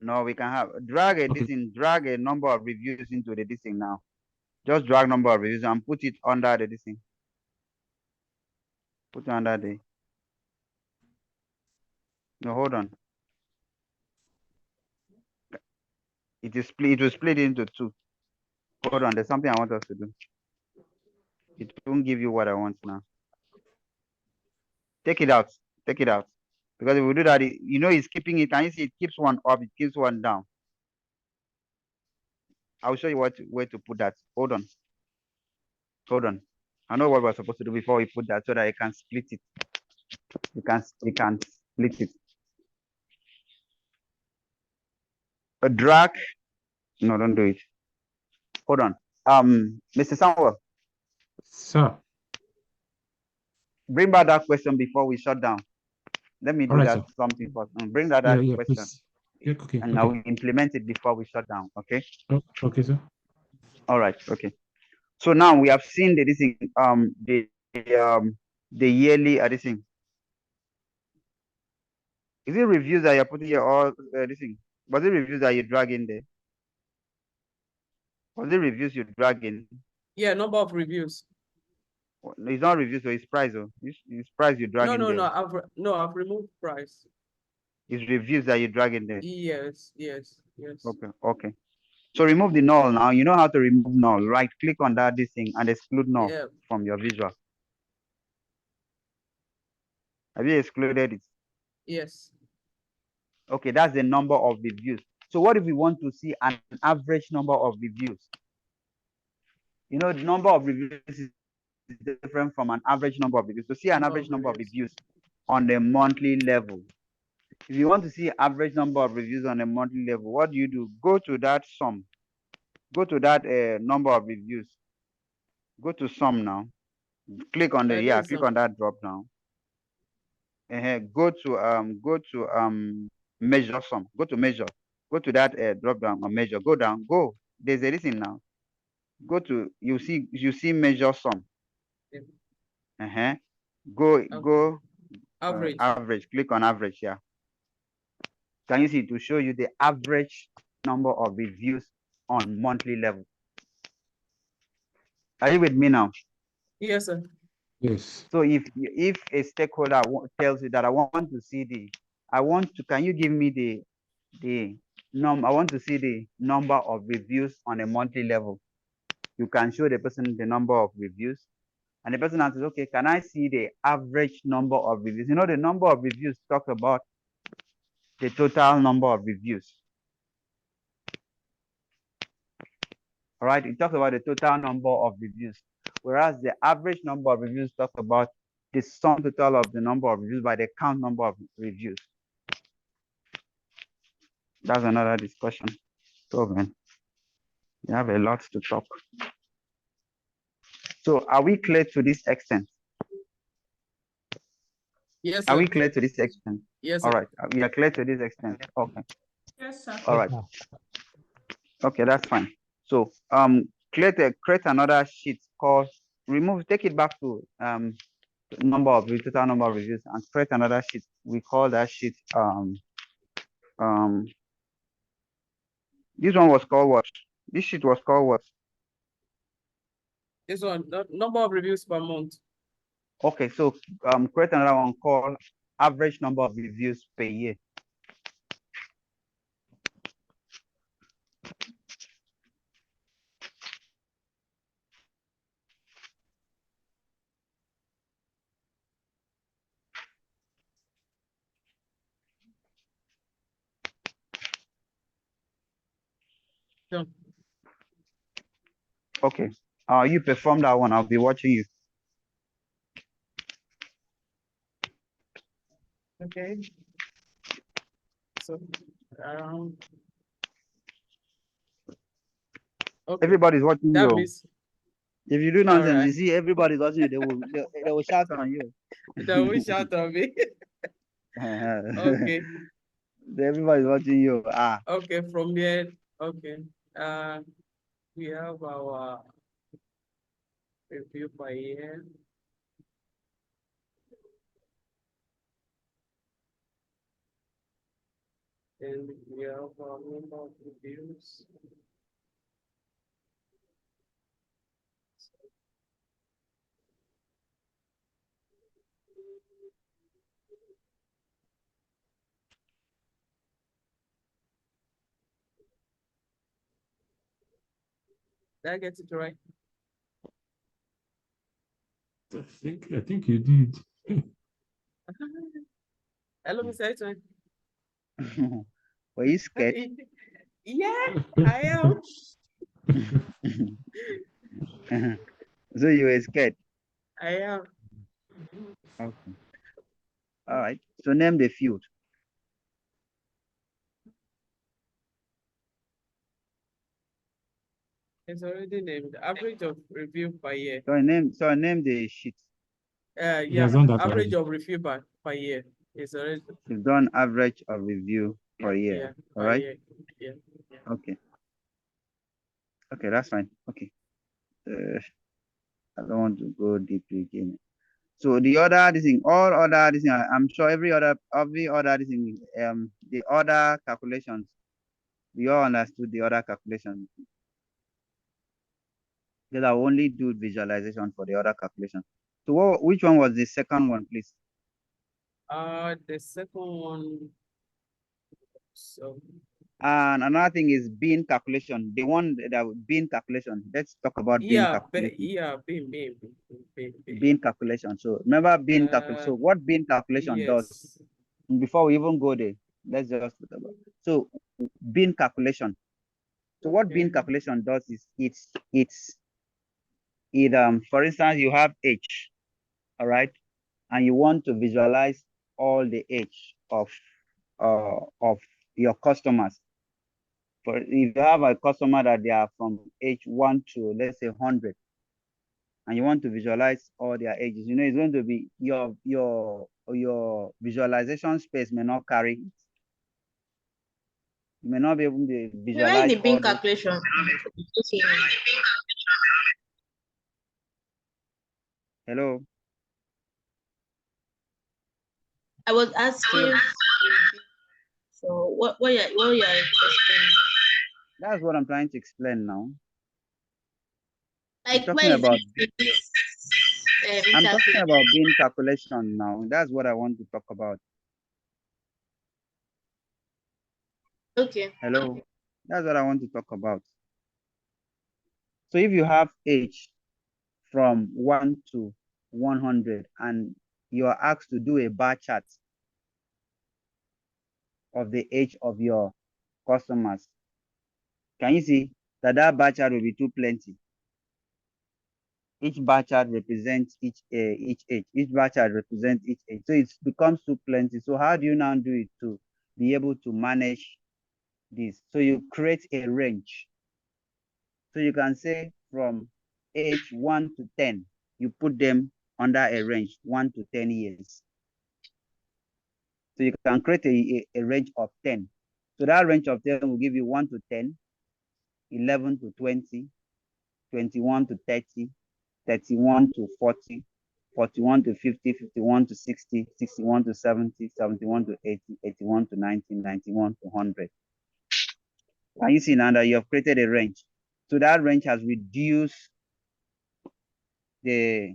No, we can have drag Okay. this in, drag a number of reviews into the this thing now. Just drag number of reviews and put it under the this thing. Put it under the. No, hold on. It is split. It will split into two. Hold on. There's something I want us to do. It won't give you what I want now. Take it out. Take it out. Because if we do that, it's keeping it. Can you see it keeps one up? It keeps one down. I'll show you where to put that. Hold on. Hold on. I know what we're supposed to do before we put that so that I can split it. You can split it. A drag. No, don't do it. Hold on. Mr. Samuel, Sir, bring back that question before we shut down. Let me all do right, that sir. something first. Bring that Yeah, question. please. Yeah, okay, And I will implement it before we shut down. Okay. okay, sir. All right. Okay. So now we have seen the this thing, the yearly this thing. Is it reviews that you're putting here or this thing? Was it reviews that you drag in there? Was it reviews you drag in? Yeah, number of reviews. It's not reviews, so it's price. Oh, it's price you drag in there. I've removed price. It's reviews that you drag in there. Yes. Okay. So remove the null now. You know how to remove null. Right click on that this thing and exclude null from your visual. Have you excluded it? Yes. Okay, that's the number of reviews. So what if we want to see an average number of reviews? The number of reviews is different from an average number of reviews. To see an average number of reviews on the monthly level. If you want to see average number of reviews on a monthly level, what do? Go to that sum. Go to that number of reviews. Go to sum now. Click on click on that drop down. Go to measure sum. Go to measure. Go to that drop down on measure. Go down. Go. There's a reason now. Go to you see measure sum. Go average. Average. Click on average. Yeah. Can you see to show you the average number of reviews on monthly level? Are you with me now? Yes, sir. Yes. So if a stakeholder tells you that I want to see can you give me I want to see the number of reviews on a monthly level. You can show the person the number of reviews, and the person answers, okay, can I see the average number of reviews? The number of reviews talks about the total number of reviews. All right, it talks about the total number of reviews, whereas the average number of reviews talks about the sum total of the number of reviews by the count number of reviews. That's another discussion. So, man, you have a lot to talk. So, are we clear to this extent? Yes, sir. Are we clear to this extent? Yes, sir. All right, we are clear to this extent. Okay. Yes, sir. All right. Okay, that's fine. So, create another sheet called remove. Take it back to number of total number of reviews, and create another sheet. We call that sheet this one was called what? This sheet was called what? This one, the number of reviews per month. Okay, so create another one called average number of reviews per year. Yeah. Okay. You perform that one. I'll be watching you. Okay. So okay. Everybody's watching That you. means If you do all nonsense, you right. see everybody's watching you. They will shout on you. That will shout on me. Okay. Everybody's watching you. Okay, from here, okay. We have our review per year. And we have our number of reviews. Did I get it right? I think you did. Hello, Mr. Etwan. Were you scared? Yeah, I am. So you were scared. I am. Okay. All right. So name the field. It's already named. Average of review per year. So name the sheet. Yeah, has done that average already. of review per year. It's already You've done average of review per year. yeah, All per right. year. Yeah. Okay. Okay, that's fine. Okay. I don't want to go deeply again. So the other this thing, all other this thing, I'm sure every other this thing, the other calculations, we all understood the other calculations. Because I only do visualization for the other calculation. So which one was the second one, please? The second one. So And another thing is bean calculation. The one that bean calculation. Let's talk about bean calculation. Bean calculation. So remember bean calculation. So what bean calculation does? Yes. Before we even go there, let's just talk about. So bean calculation. So what bean Okay. calculation does is for instance you have H, all right, and you want to visualize all the H of your customers. For if you have a customer that they are from age 1 to let's say 100, and you want to visualize all their ages, it's going to be your visualization space may not carry it. You may not be able to Where is visualize the all bean those. calculation? Hello. I was asking. So what you're explaining? That's what I'm trying to explain now. Like I'm where talking is about I'm talking interface? about bean calculation now. That's what I want to talk about. Okay. Hello. That's what I want to talk about. So if you have age from 1 to 100 and you are asked to do a bar chart of the age of your customers, can you see that bar chart will be too plenty? Each bar chart represents each age. Each bar chart represents each age. So it becomes too plenty. So how do you now do it to be able to manage this? So you create a range. So you can say from age 1 to 10, you put them under a range 1 to 10 years. So you can create a range of 10. So that range of 10 will give you 1 to 10, 11 to 20, 21 to 30, 31 to 40, 41 to 50, 51 to 60, 61 to 70, 71 to 80, 81 to 90, 91 to 100. And you see now that you have created a range. So that range has reduced the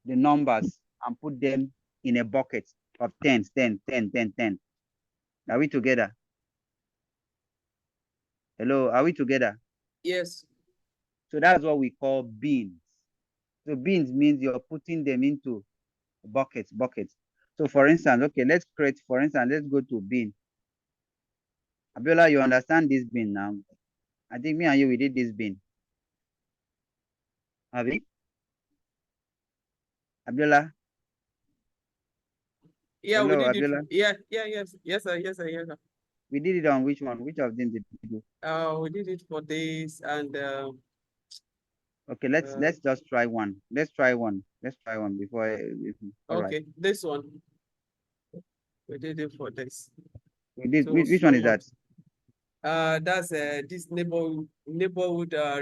numbers and put them in a bucket of 10s, 10, 10, 10, 10. Are we together? Hello, are we together? Yes. So that's what we call beans. So beans means you're putting them into buckets. So for instance, okay, let's go to bean. Abiola, you understand this bean now? I think me and you, we did this bean. Have we? Abiola? Yeah, Hello, we did Abiola? it. Yeah, yes, sir. We did it on which one? Which of them did we do? We did it for this and Okay, let's just try one. Let's try one before. All right. okay, this one. We did it for this. We did. So Which one is that? that's this neighborhood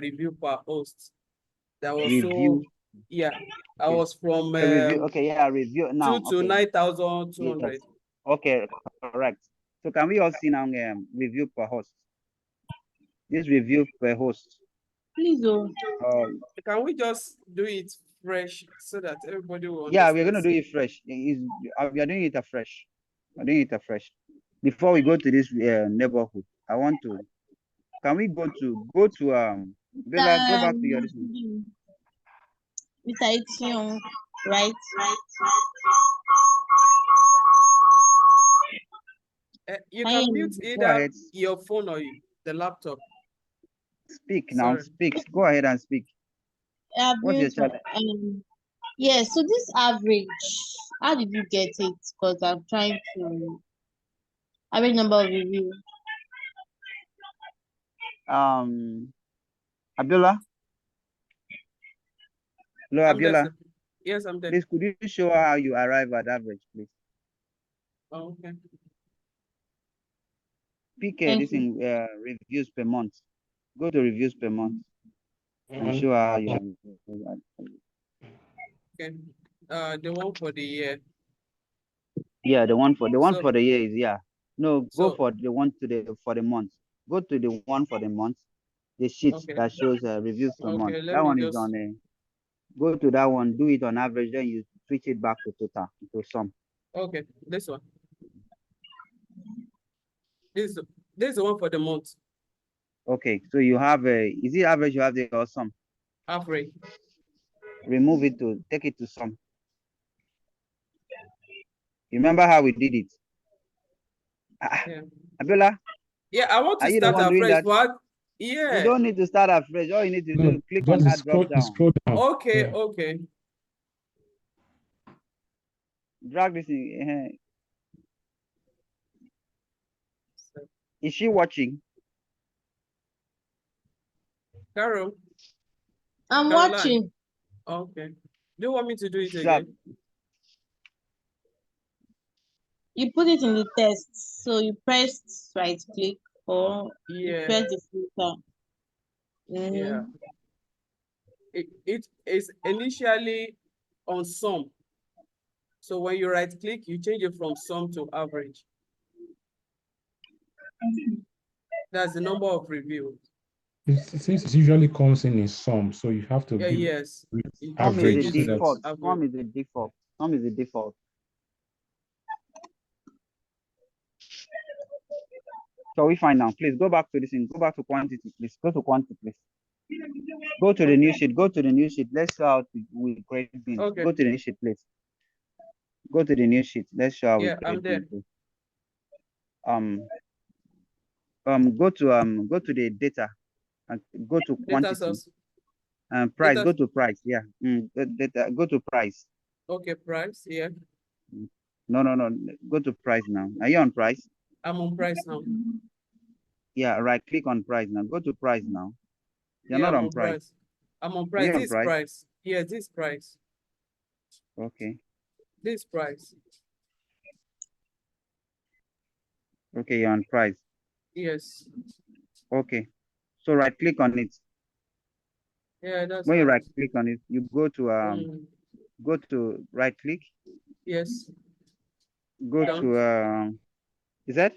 review per host. That was Review. so yeah. I Okay. was from Review. Okay, yeah, review now. 2 to Okay. 9,200. Yes. Okay, correct. So can we all see now review per host? This review per host. Please, oh. Can we just do it fresh so that everybody will Yeah, understand? we're gonna do it fresh. We are doing it afresh. We're doing it afresh. Before we go to this neighborhood, I want to. Can we go to Bella, go back to your listening. Mr. Etienne, right? You Can can you mute Go either ahead. your phone or the laptop. Speak now. Sorry. Speak. Go ahead and speak. What's your challenge? Yes, so this average, how did you get it? Because I'm trying to average number of review. Abdullah. Hello, I'm there, Abdullah. sir. Yes, I'm there. Please, could you show how you arrive at average, please? Oh, okay. Pick Thank this you. in reviews per month. Go to reviews per month and show how you. Okay. The one for the year. Yeah, the one for So- the year is yeah. No, go So- for the one for the month. Go to the one for the month. The sheet Okay. that shows reviews per Okay, month. let That me one is just- on a. Go to that one. Do it on average. Then you switch it back to total to sum. Okay, this one. This is the one for the month. Okay, so you have a. Is it average? You have the or sum. Average. Remove it to take it to sum. Remember how we did it? Yeah. Abiola, Yeah, I want to are you the start one doing afresh, that? but You yeah. don't need to start afresh. All you need to do, click on that drop down. Scroll down. Okay, Yeah. okay. Drag this in. Is she watching? Carol. I'm Caroline. watching. Okay. Do you want me to do it Sharp. again? You put it in the test. So you press right click or you Yeah. press the filter. Yeah. It is initially on sum. So when you right click, you change it from sum to average. That's the number of reviews. Since it usually comes in sum, so you have to give Yes. Sum average. is the So default. that Sum is the default. Sum is the default. So we find now. Please go back to this and go back to quantity. Please go to quantity. Please. Go to the new sheet. Go to the new sheet. Let's show how we create beans. Okay. Go to the new sheet, please. Go to the new sheet. Let's show how we Yeah, I'm create there. beans. Please. Go to the data and go to Data quantity. source. Price. Data- Go to price. Yeah. Data. Go to price. Okay, price. Yeah. No. Go to price now. Are you on price? I'm on price now. Yeah. Right. Click on price now. Go to price now. You're Yeah, not I'm on price. I'm on Are price. you on This price? price. Yeah, this price. Okay. This price. Okay. You're on price. Yes. Okay. So right click on it. Yeah, that's When you right. right click on it, you go to go to right click, Yes. go Done. to is that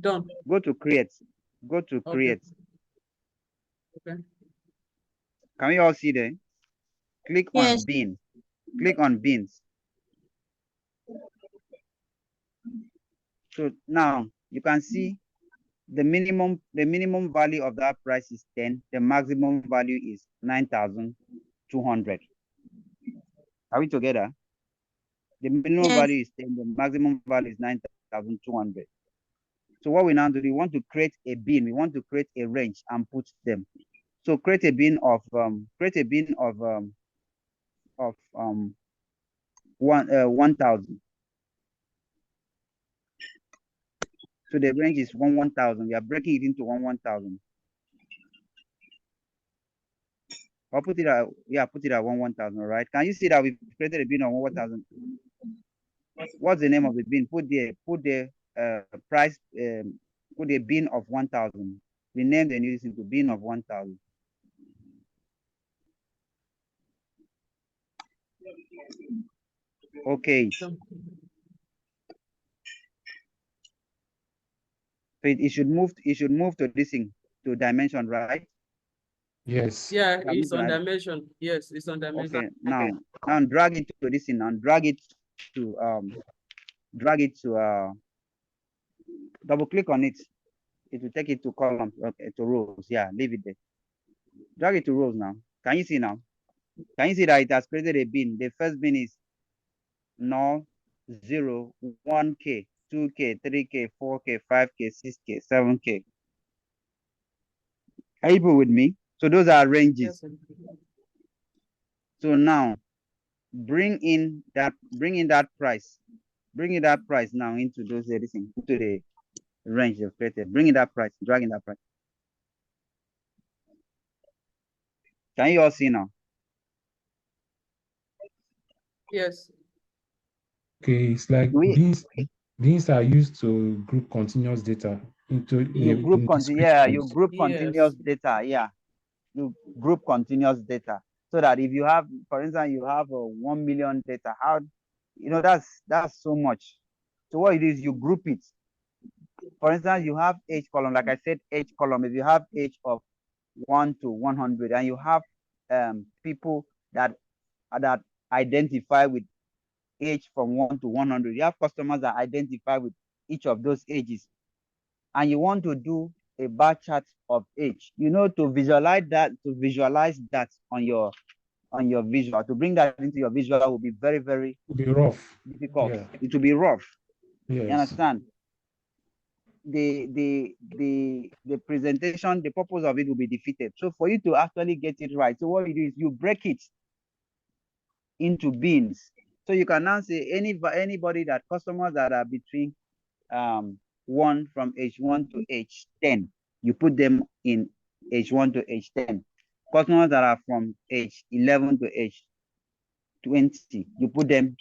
Done. go to create, go to Okay. create. Okay. Can we all see there? Click on Yes. bin, click on bins. So now you can see the minimum value of that price is 10, the maximum value is 9,200. Are we together? The minimum Yes. value is 10, the maximum value is 9,200. So what we now do, we want to create a bin, we want to create a range and put them. So create a bin of 1,000. So the range is 1,000. We are breaking it into 1,000. I'll put it at, yeah, put it at 1,000, right? Can you see that we've created a bin of 1,000? What's the name of the bin? Put the price, put a bin of 1,000. Rename the new into bin of 1,000. Okay. So Done. it should move to this thing, to dimension, right? Yes. Yeah, Can it's move to on that. dimension. Yes, it's on dimension. Okay, now drag it to this thing and drag it to double click on it. It will take it to columns, okay, to rows. Yeah, leave it there. Drag it to rows now. Can you see now? Can you see that it has created a bin? The first bin is 0, 0, 1K, 2K, 3K, 4K, 5K, 6K, 7K. Are you with me? So those are ranges. Yes. So now bring in that price. Bring in that price now into those everything, into the range you've created. Bring in that price, drag in that price. Can you all see now? Yes. Okay, it's like bins are used to group continuous data into You group descriptions. group Yes. continuous data. Yeah, you group continuous data, so that if you have, for instance, you have 1 million data, how, that's so much. So what it is, you group it. For instance, you have age column, like I said, age column. If you have age of 1 to 100, and you have people that identify with age from 1 to 100, you have customers that identify with each of those ages, and you want to do a bar chart of age, to visualize that on your visual, to bring that into your visual will be very, very It'll be rough. difficult. Yeah. It will be rough. You Yes. understand? The presentation, the purpose of it will be defeated. So for you to actually get it right, so what you do is you break it into bins. So you can now say anybody, that customers that are between from age 1 to age 10, you put them in age 1 to age 10. Customers that are from age 11 to age 20, you put them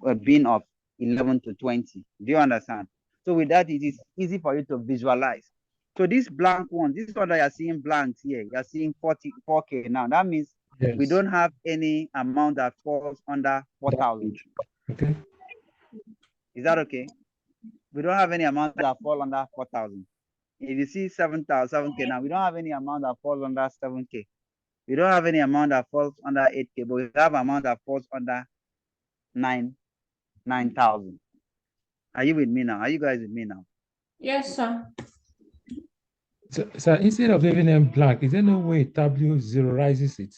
a bin of 11 to 20. Do you understand? So with that, it is easy for you to visualize. So this blank one, this one that you're seeing blanks here, you're seeing 44K now. That means we Yes. don't have any amount that falls under 4,000. Okay. Is that okay? We don't have any amount that fall under 4,000. If you see 7,000, 7K now, we don't have any amount that falls under 7K. We don't have any amount that falls under 8K, but we have amount that falls under 9,000. Are you with me now? Are you guys with me now? Yes, sir. So instead of leaving them blank, is there no way Tableau zeroizes it?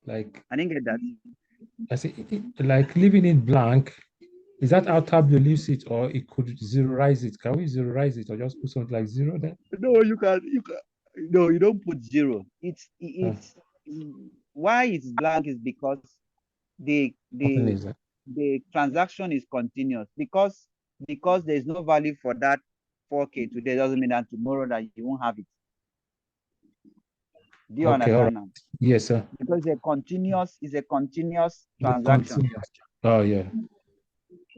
Like, I didn't get that. I say, like leaving it blank, is that how Tableau leaves it, or it could zeroize it? Can we zeroize it, or just put something like 0 there? No, you can. No, you don't put 0. Why it's blank is because the Something is that. the transaction is continuous, because there's no value for that 4K today, doesn't mean that tomorrow that you won't have it. Do you Okay, all understand right. now? Yes, sir. Because it's a continuous The transaction. continuous. Oh, yeah.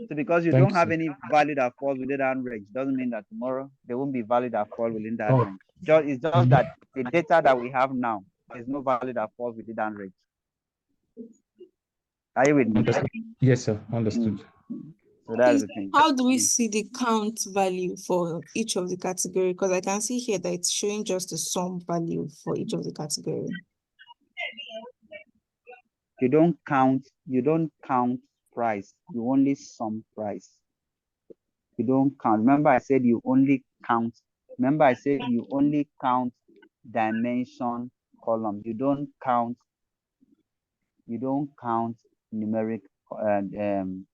So because you Thank don't you, have sir. any value that falls within that range, doesn't mean that tomorrow there won't be value that falls within that Oh, range. It's just that the data that we have now, there's no value that falls within that range. Are you with me? Understood. Yes, sir. Understood. So that's the thing. How do we see the count value for each of the category? Because I can see here that it's showing just the sum value for each of the category. You don't count price, you only sum price. You don't count. Remember I said you only count dimension columns. You don't count numeric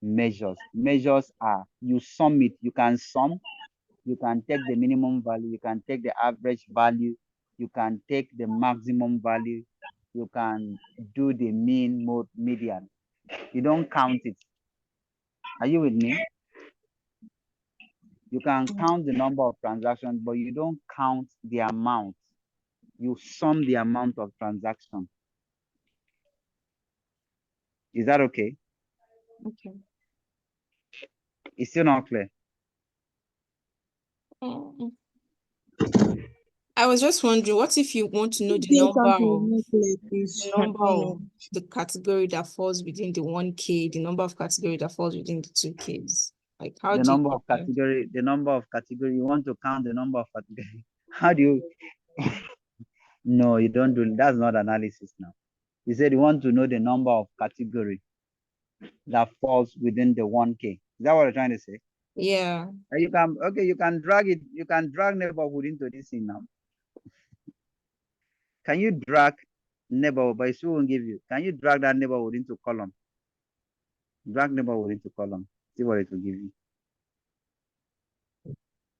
measures. Measures are, you sum it. You can sum, you can take the minimum value, you can take the average value, you can take the maximum value, you can do the mean, mode, median. You don't count it. Are you with me? You can count the number of transactions, but you don't count the amount. You sum the amount of transactions. Is that okay? Okay. It's still not clear. Mm. I was just wondering, what if you want to know the Say number something of more clear, please. the number of the category that falls within the 1K, the number of category that falls within the 2Ks? Like how The do you number of category, you want to count the number of category. How do you? No, you don't do, that's not analysis now. You said you want to know the number of category that falls within the 1K. Is that what you're trying to say? Yeah. You can drag neighborhood into this thing now. Can you drag neighborhood, but it still won't give you? Can you drag that neighborhood into column? Drag neighborhood into column. See what it will give you.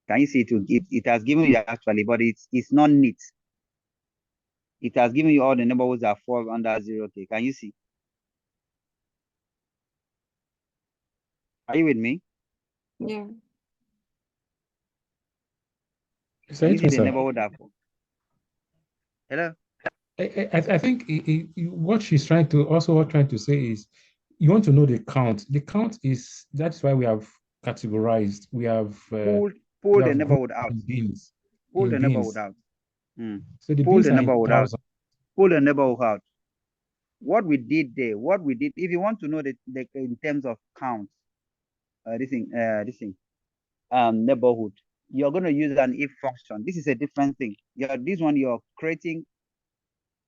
Can you see it has given you actually, but it's not neat. It has given you all the neighborhoods that fall under 0K. Can you see? Are you with me? Yeah. Can you see the sir. neighborhood that fall? Hello? I think what she's trying to say is you want to know the count. The count is, that's why we have categorized. We have Pull the neighborhood out. Beans. Pull the neighborhood Beans. out. So the Pull beans the are in neighborhood out. 1,000. Pull the neighborhood out. What we did there, if you want to know the in terms of count, neighborhood, you're going to use an if function. This is a different thing. This one you're creating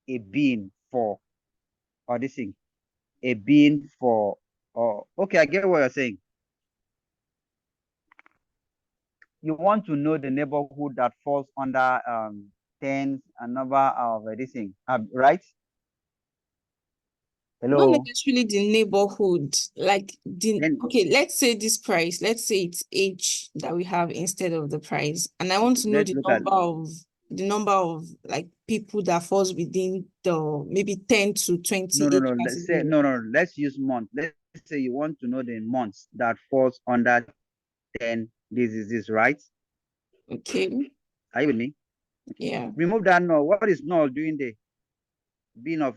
a bean for, or this thing, a bean for, or okay, I get what you're saying. You want to know the neighborhood that falls under tens and number of this thing, right? Not Hello. necessarily the neighborhood, like Then okay, let's say this price, let's say it's age that we have instead of the price, and I want to know let's look at the number of like people that falls within the maybe 10 to 20 age Let's say category. let's use month. Let's say you want to know the months that falls under 10. This is this, right? Okay. Are you with me? Yeah. Remove that null. What is null doing there? Being of,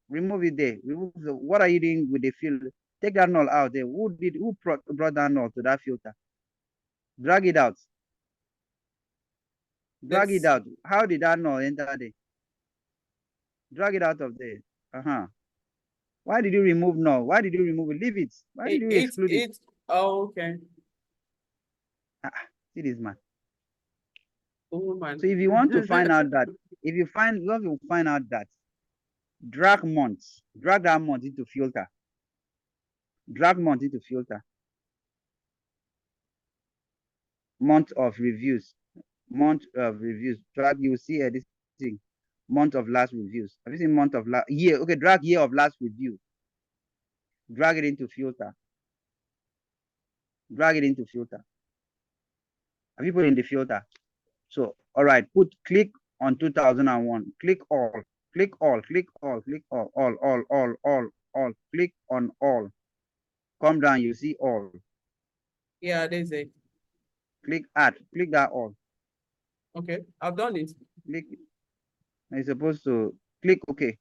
remove it there. What are you doing with the field? Take that null out there. Who brought that null to that filter? Drag it out. Drag it out. How did that null enter there? Drag it out of there. Why did you remove null? Why did you remove it? Leave it. Why did you exclude it? Oh, okay. See this man. Oh man. So if you want to find out that, you want to find out that, drag that month into filter. Drag month into filter. Month of reviews. Drag, you see this thing. Month of last reviews. Have you seen month of last year? Okay, drag year of last review. Drag it into filter. Drag it into filter. Have you put in the filter? So, all right, click on 2001. Click all. Click all. Click all. Click all. All. Click on all. Come down, you see all. Yeah, there's it. Click add. Click that all. Okay, I've done it. Click. You're supposed to click OK.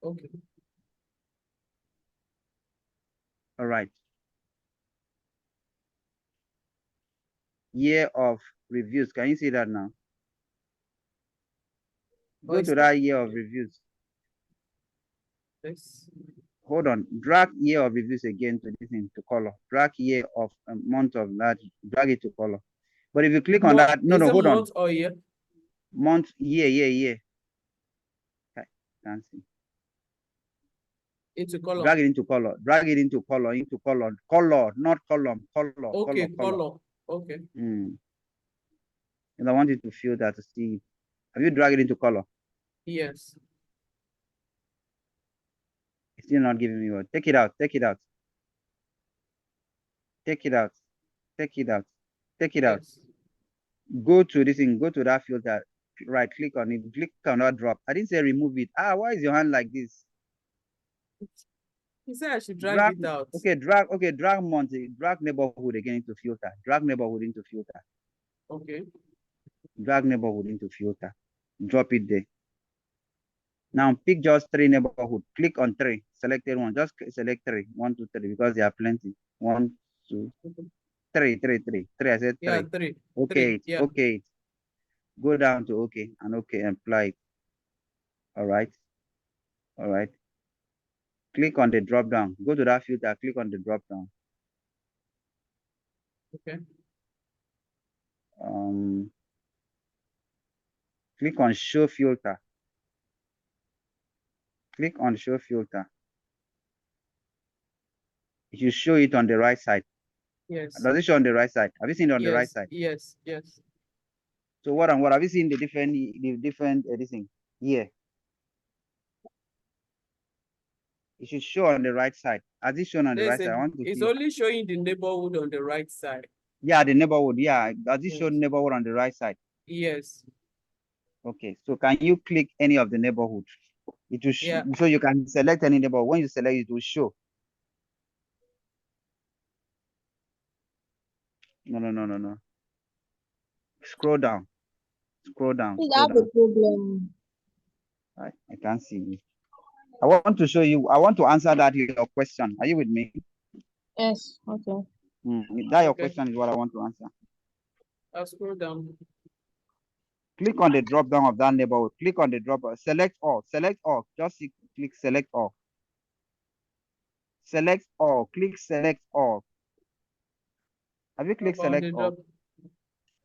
Okay. All right. Year of reviews. Can you see that now? Go to that year of reviews. Yes. hold on, drag year of reviews again to this thing to color. Drag year of month of that, drag it to color. But if you click on that, no, Is it hold on. month or year? Month, year. Okay, can't see. Into color. Drag it into color. Drag it into color, color, not column, color. Okay, color. Okay. And I want you to feel that to see. Have you drag it into color? Yes. It's still not giving me what. Take it out. Take it out. Take it out. Take it out. Take it out. Yes. Go to this thing. Go to that filter. Right click on it. Click on that drop. I didn't say remove it. Why is your hand like this? He said I should drag it out. Okay, drag month. Drag neighborhood again into filter. Drag neighborhood into filter. Okay. Drag neighborhood into filter. Drop it there. Now pick just 3 neighborhood. Click on 3. Selected one. Just select 3. 1, 2, 3 because there are plenty. 1, 2, 3. 3. I said 3. Yeah, 3. Okay. 3, yeah. Okay. Go down to okay and okay. Apply it. All right. Click on the drop down. Go to that filter. Click on the drop down. Okay. Click on show filter. Click on show filter. It should show it on the right side. Yes. Does it show on the right side? Have you seen it on the right side? Yes. So what have you seen the different editing here? It should show on the right side. Has it shown on the right side? I want to It's see. only showing the neighborhood on the right side. Yeah, the neighborhood. Yeah. Does it Yes. show neighborhood on the right side? Yes. Okay. So can you click any of the neighborhood? It will show, so you can select any neighborhood. When you select it, will show. No. Scroll down. Scroll down. I have a problem. I can't see it. I want to show you. I want to answer that your question. Are you with me? Yes, okay. That your question is what I want to answer. I'll scroll down. Click on the drop down of that neighborhood. Click on the drop down. Select all. Select all. Just click select all. Select all. Click select all. Have you clicked select all?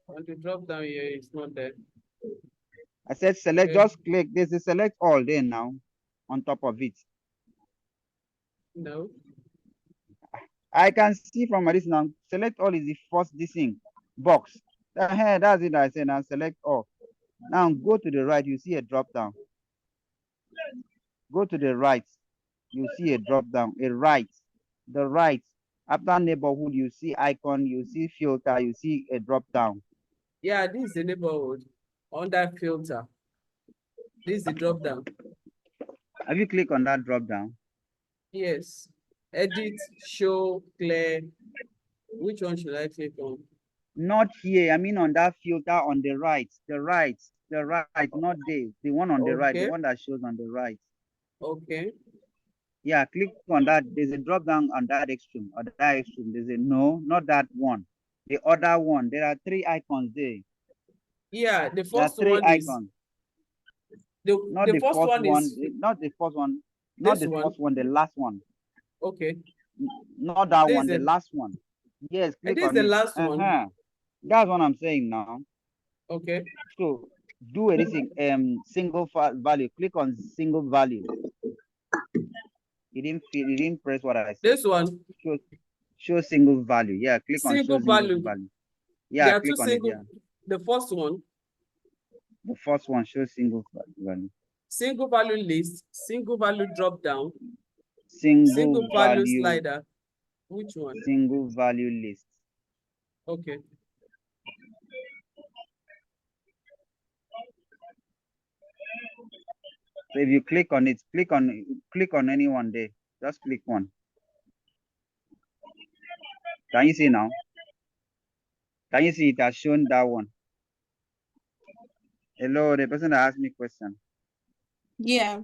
On the drop down here, it's not there. I said select. Just click. There's a select all there now on top of it. No. I can see from this now. Select all is the first this thing box. That's it. I said now select all. Now go to the right. You see a drop down. Go to the right. You see a drop down. The right. After neighborhood, you see icon. You see filter. You see a drop down. Yeah, this is the neighborhood under filter. This is the drop down. Have you clicked on that drop down? Yes. Edit, show, clear. Which one should I click on? Not here. I mean on that filter on the right. The right, not there. The one on the right, the one that shows on the right. Okay. Yeah, click on that. There's a drop down on that extreme. Or that extreme. There's a no, not that one. The other one. There are 3 icons there. Yeah, the first there are 3 one icons. not the first one is not the first one. Not the first one, the last one. Okay. Not that one, the last one. Yes, click on it. This is the last one. That's what I'm saying now. Okay. So do anything single value. Click on single value. It didn't press what I said. This one. Show single value. Yeah, click on show single value. Yeah, click on it. Yeah. The first one. The first one, show single value. Single value list, single value drop down, single value slider. Which one? Single value list. Okay. So if you click on it, click on any one there. Just click one. Can you see now? Can you see it has shown that one? Hello, the person that asked me question. Yeah.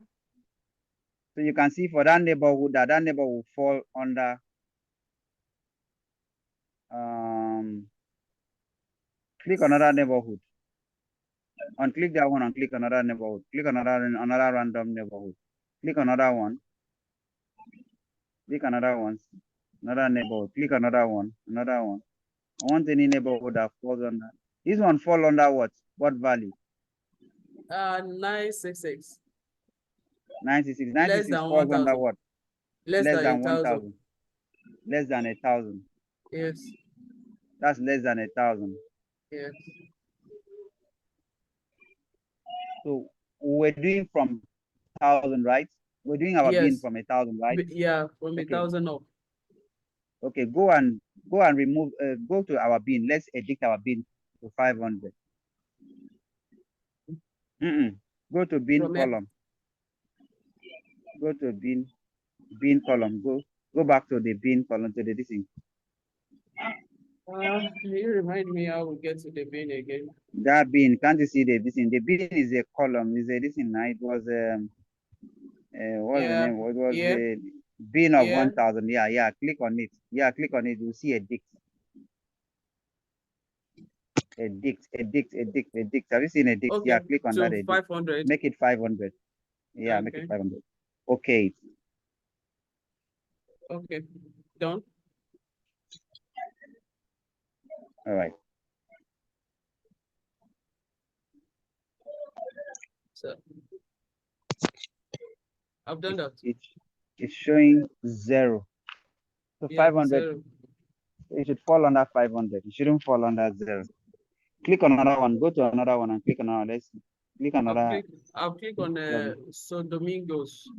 So you can see for that neighborhood that neighborhood will fall under click another neighborhood. Unclick that one and click another neighborhood. Click another random neighborhood. Click another one. Click another one. Another neighborhood. Click another one. Another one. I want any neighborhood that falls under. This one fall under what? What value? 966. 96. Less 96 than falls under 1,000. what? Less Less than than 1,000. 1,000. Less than 1,000. Yes. That's less than 1,000. Yes. So we're doing from 1,000, right? We're doing our bin Yes. from 1,000, right? Yeah, from Okay. 1,000 up. Okay, go and remove. Go to our bin. Let's edit our bin to 500. Go to bin From column. Go to bin column. Go back to the bin column to the this thing. Can you remind me how we get to the bin again? That bin, can't you see the this thing? The bin is a column. Is a this thing now? It was what's the name? It was the bin of 1,000. Yeah. Click on it. Yeah, click on it. You'll see a dict. A dict. Have you seen a dict? Okay. Yeah, click on So that. 500. Make it 500. Yeah, make it 500. Okay. Okay. Done. All right. So I've done that. It's showing 0. So Yeah, 500. 0. It should fall under 500. It shouldn't fall under 0. Click on another one. Go to another one and click on another. Let's click another. I'll click on So Domingos.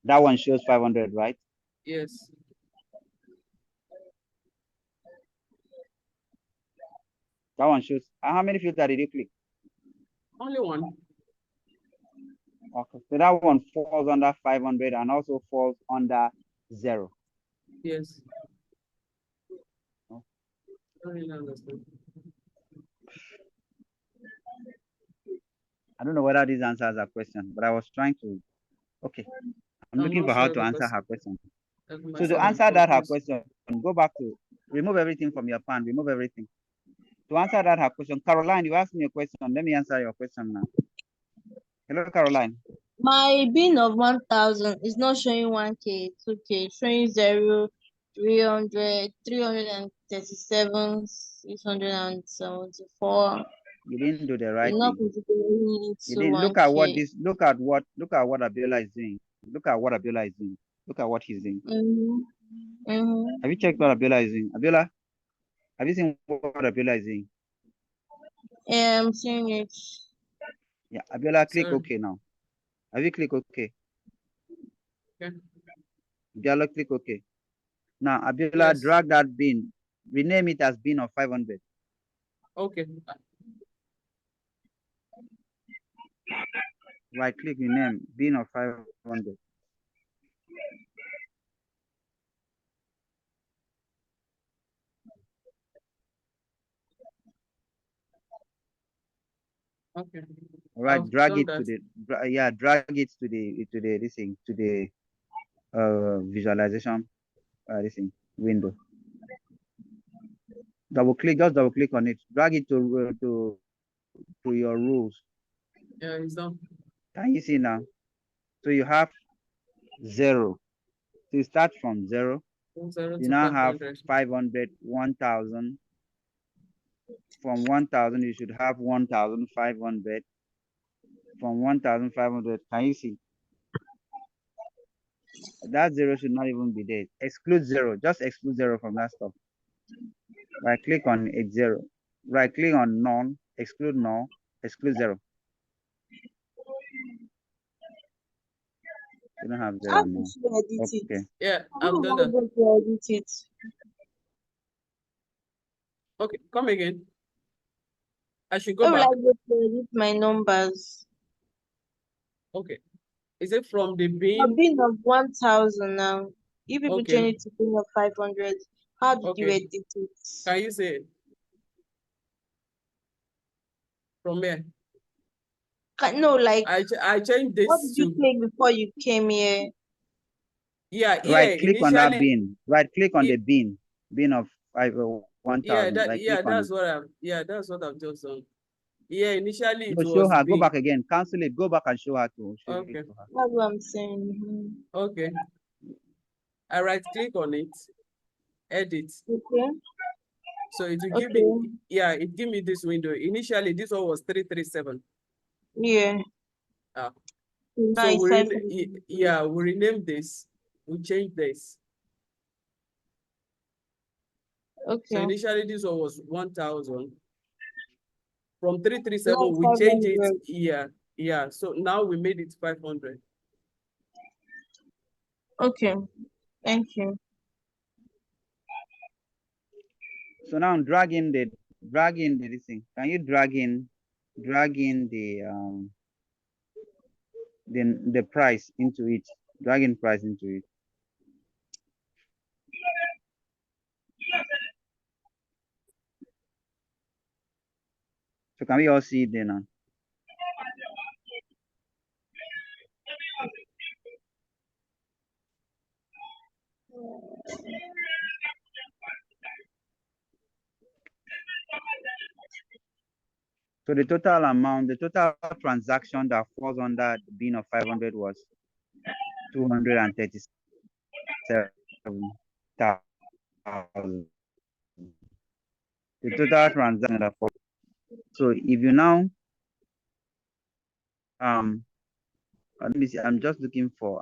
That one shows 500, right? Yes. That one shows. How many filters did you click? Only one. Okay. So that one falls under 500 and also falls under 0. Yes. Oh. I don't really understand. I don't know whether this answers her question, but I was trying to. Okay. I'm looking for how to answer her question. So to answer that her question, go back to remove everything from your pan. Remove everything. To answer that her question, Caroline, you asked me a question. Let me answer your question now. Hello, Caroline. My bin of 1,000 is not showing 1K. It's okay. It's showing 0, 300, 337, 674. You didn't do the right Not thing. particularly You to didn't look at what 1K. this. Look at what Abiola is doing. Look at what Abiola is doing. Look at what he's doing. Have you checked what Abiola is doing? Abiola, have you seen what Abiola is doing? Yeah, I'm seeing it. Yeah, Abiola, click OK now. Have you clicked OK? Okay. Abiola, click OK. Now, Abiola, drag that bin. Rename it as bin of 500. Okay. Right click, rename bin of 500. Okay. All right, drag it to the drag it to the this thing, to the visualization this thing window. Just double click on it. Drag it to your rules. Yeah, it's done. Can you see now? So you have 0. So you start from 0. 0 You to now have 500. 500, 1,000. From 1,000, you should have 1,500. From 1,500, can you see? That 0 should not even be there. Exclude 0. Just exclude 0 from that stuff. Right click on 0. Right click on none. Exclude null. Exclude 0. You don't have 0 How now. did you edit Okay. it? Yeah, How I've done that. did you edit it? Okay, come again. I should How go will back. I go to edit my numbers? Okay. Is it from the A bin? bin of 1,000 now. If people Okay. change it to bin of 500, how did you Okay. edit it? Can you say it? From where? No, like, I changed what this did you to click before you came here? Right click on that initially. bin. Right click on the bin. Bin of 1,000. Right click on that's it. what I've just done. Yeah, initially it No, show was her. Go big. back again. Cancel it. Go back and show her to show Okay. it to her. That's what I'm saying. Mhm. Okay. I right click on it, edit. Okay. So it will give me, Okay. yeah, it give me this window. Initially, this one was 337. Yeah. Ah. Now So it's we 500. yeah, we rename this, we change this. So Okay. initially this one was 1,000. From Now 337, it's we change it. 500. Yeah. So now we made it 500. Okay. Thank you. So now drag in the this thing. Can you drag in the price into it? Drag in price into it. So can we all see it there now? So the total amount, the total transaction that falls under the bin of 500 was 237,000. The total transaction that falls. So if you now let me see, I'm looking for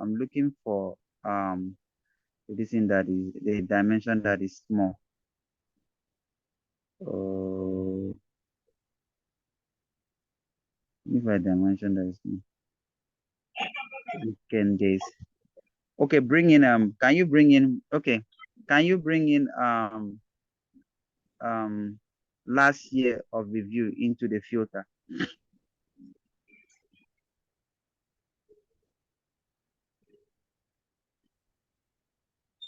this thing that is the dimension that is small. If I dimension that is small, weekend days. Okay, bring in can you bring in last year of review into the filter?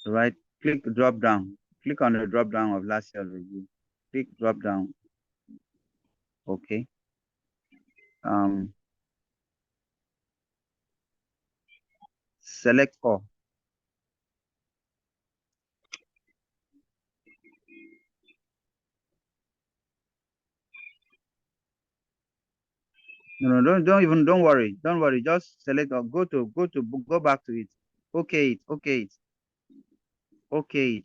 Right, click drop down. Click on the drop down of last year review. Click drop down. Okay. Select all. No, don't worry. Don't worry. Just select or go back to it. Okay, okay, okay.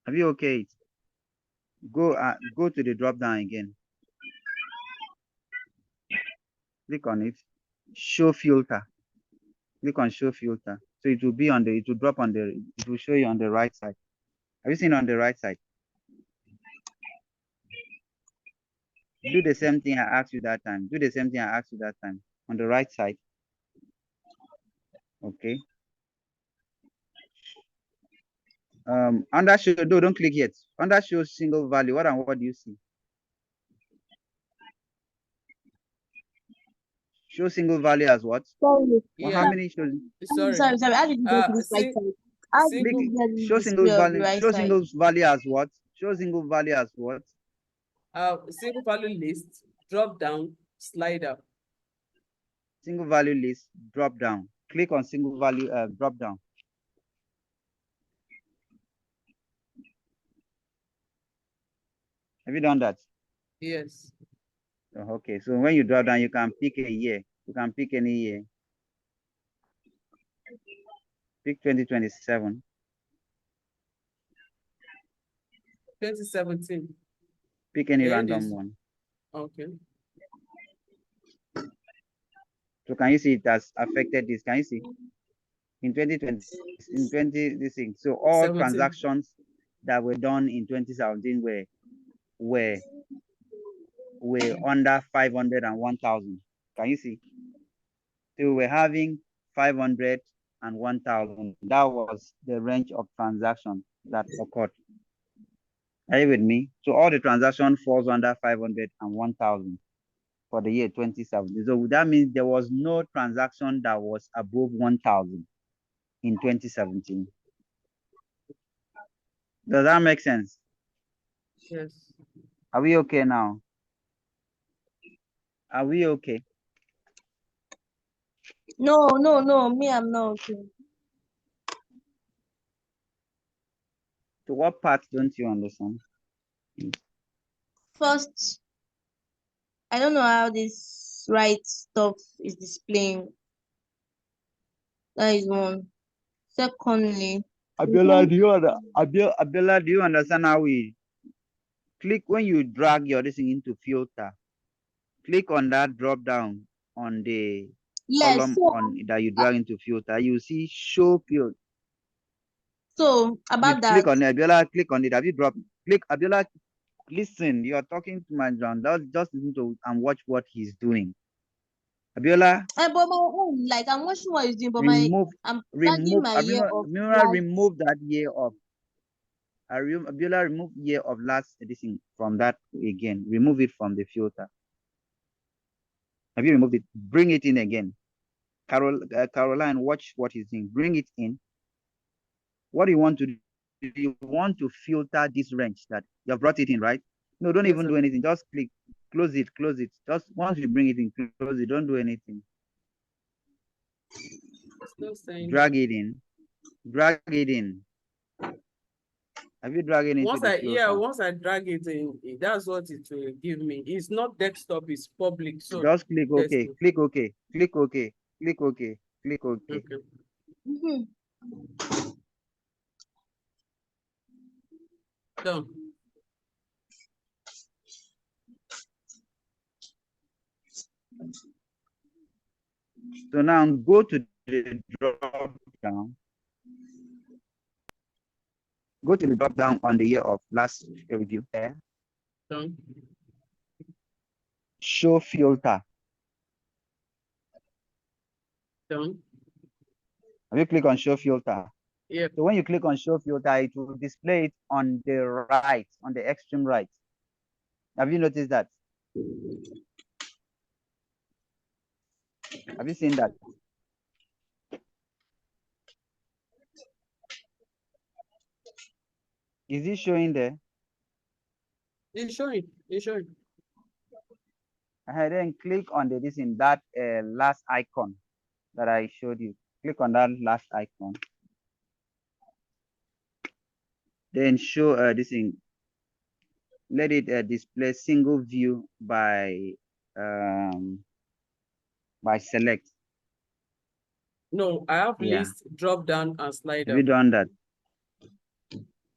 Have you okay? Go to the drop down again. Click on it. Show filter. Click on show filter. So it will be on the, it will drop on the, it will show you on the right side. Have you seen on the right side? Do the same thing I asked you that time. Do the same thing I asked you that time. On the right side. Okay. Under show, no, don't click yet. Under show single value, what do you see? Show single value as what? Sorry. Well, Yeah. how many shows? Sorry. Sorry. How did you get to this right side? How did Single, you get to Show this single display of the value. right Show side? single value as what? Show single value as what? single value list, drop down, slider. Single value list, drop down. Click on single value drop down. Have you done that? Yes. Oh, okay, so when you drop down, you can pick a year. You can pick any year. Pick 2027. 2017. Pick any Yeah, random one. Okay. So can you see it has affected this? Can you see? In 2020, in 20 this thing. So all 17. transactions that were done in 2017 were under 500 and 1,000. Can you see? So we're having 500 and 1,000. That was the range of transactions that occurred. Are you with me? So all the transaction falls under 500 and 1,000 for the year 2017. So that means there was no transaction that was above 1,000 in 2017. Does that make sense? Yes. Are we okay now? Are we okay? No. Me, I'm not okay. So what part don't you understand? First, I don't know how this right stuff is displaying. That is one. Secondly, Abiola, do you understand how we click when you drag your this thing into filter? Click on that drop down on the yes, column on that you drag into filter. You see show field. so about that, Click on it, Abiola, click on it. Have you dropped? Click Abiola. Listen, you are talking to my John. Just listen to and watch what he's doing. Abiola, but my own, like I'm watching what he's doing, but remove, I'm dragging my year of Abiola, remove that year of. Abiola, remove year of last edition from that again. Remove it from the filter. Have you removed it? Bring it in again. Caroline, watch what he's doing. Bring it in. What do you want to do? You want to filter this range that you have brought it in, right? No, don't Yes, even sir. do anything. Just click, close it. Just once you bring it in, close it. Don't do anything. Still saying Drag no. it in. Drag it in. Have you dragged it into Once the I filter? once I drag it in, that's what it will give me. It's not desktop, it's public. So Just click OK. desktop. Click OK. Click OK. Click OK. Click OK. Okay. Mhm. Done. So now go to the drop down. Go to the drop down on the year of last review there. Done. Show filter. Done. Have you click on show filter? Yeah. So when you click on show filter, it will display it on the right, on the extreme right. Have you noticed that? Have you seen that? Is it showing there? It's showing. It's showing. And then click on the this in that last icon that I showed you. Click on that last icon. Then show this in. Let it display single view by select. No, I have Yeah. list, drop down, and Have slider. you done that?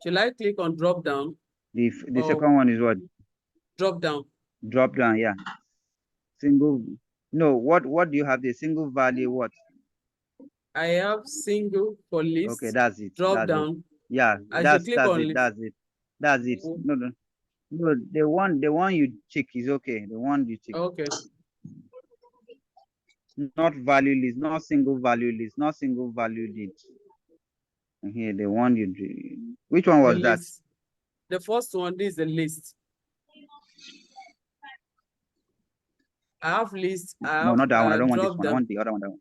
Shall I click on drop down? The second one is what? Drop down. Drop down, yeah. Single. No, what do you have? The single value what? I have single for list. Okay, that's it. Drop That's down. it. Yeah, I should that's click on it. list. That's it. That's it. Oh. No. The one you check is okay. The one you check. Okay. Not value list, not single value list, not single value list. And here the one you do. Which one was that? List. The first one, this is the list. I have list. I No, have not that one. I don't want this drop one. I down. want the other one. That one.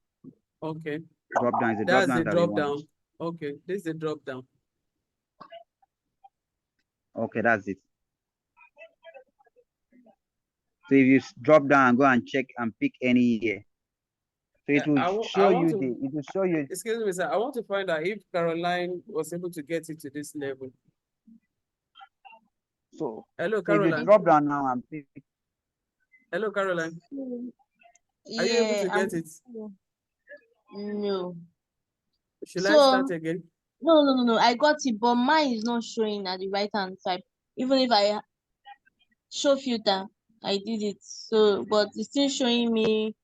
Okay. Drop down is the drop That's down the that we drop want. down. Okay, this is the drop down. Okay, that's it. So if you drop down and go and check and pick any year, so it will show you it will show you. Excuse me, sir. I want to find out if Caroline was able to get it to this level. So, Hello, if Caroline. you drop down now and pick. Hello, Caroline. Yeah, Are you able to get it? No. Should I start again? No. I got it, but mine is not showing at the right hand side. Even if I show filter, I did it. So, but it's still showing me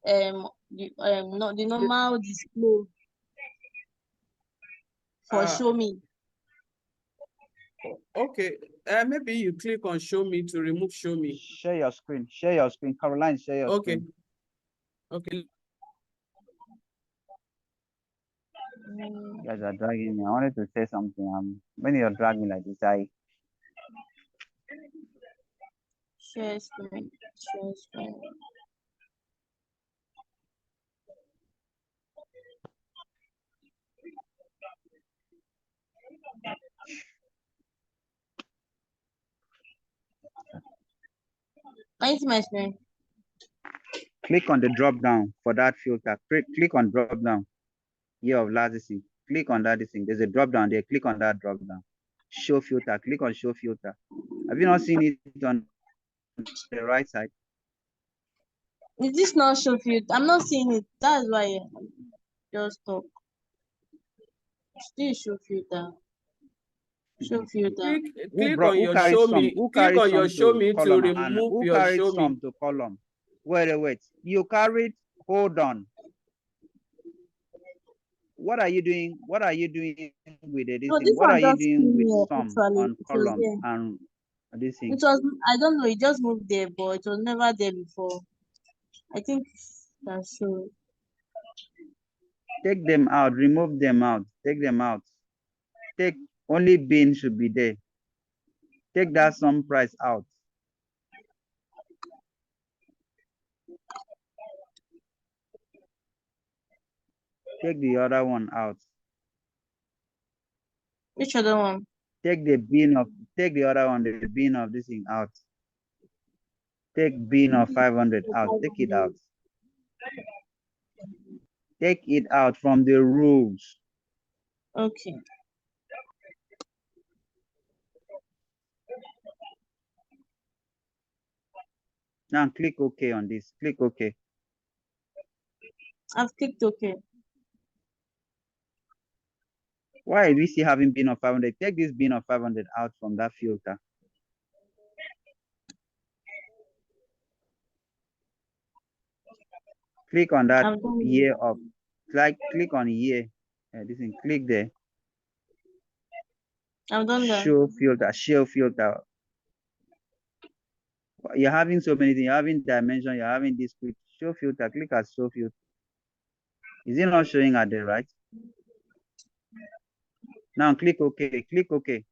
not the normal display for show me. Okay. Maybe you click on show me to remove show me. Share your screen. Share your screen. Caroline, share your screen. Okay. You guys are dragging me. I wanted to say something. When you're dragging like this, Share screen. Share screen. Can you see my screen? click on the drop down for that filter. Click on drop down. Year of last thing. Click on that thing. There's a drop down there. Click on that drop down. Show filter. Click on show filter. Have you not seen it on the right side? Is this not show filter? I'm not seeing it. That's why I just talk. Still show filter. Show filter. Click on your carried show some? me. Who Click carried on your some show to me to column? And remove who your carried show me. some to column? Wait. You carried. Hold on. What are you doing? What are you doing with this No, thing? this What are one you just doing came with here some actually. on It was column there. and this thing? It was, I don't know, it just moved there, but it was never there before. I think that's so. Take them out. Remove them out. Take them out. Take only bin should be there. Take that sum price out. Take the other one out. Which other one? Take the other one, the bin of this thing out. Take bin of 500 out. Take it out. Take it out from the rules. Okay. Now click OK on this. Click OK. I've clicked okay. Why are we still having bin of 500? Take this bin of 500 out from that filter. Click on that I've done year of, click on year. This thing, click there. I've done that. Show filter. You're having so many things. You're having dimension. You're having discrete. Show filter. Click at show filter. Is it not showing at the right? Now click OK. Click OK.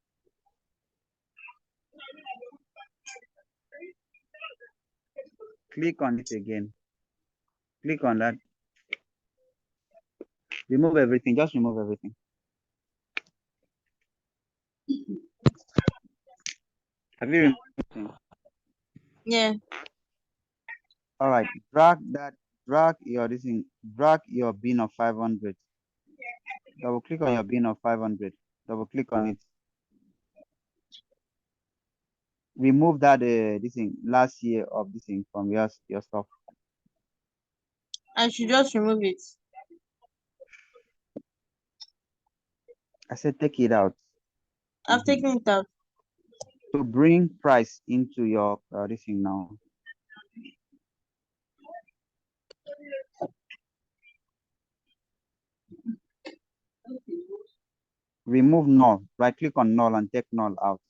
Click on it again. Click on that. Remove everything. Just remove everything. Have you removed everything? Yeah. All right. Drag your bin of 500. Double click on your bin of 500. Double click on it. Remove that this thing last year of this thing from your stuff. I should just remove it. I said take it out. I've taken it out. To bring price into your this thing now. Remove null. Right click on null and take null out.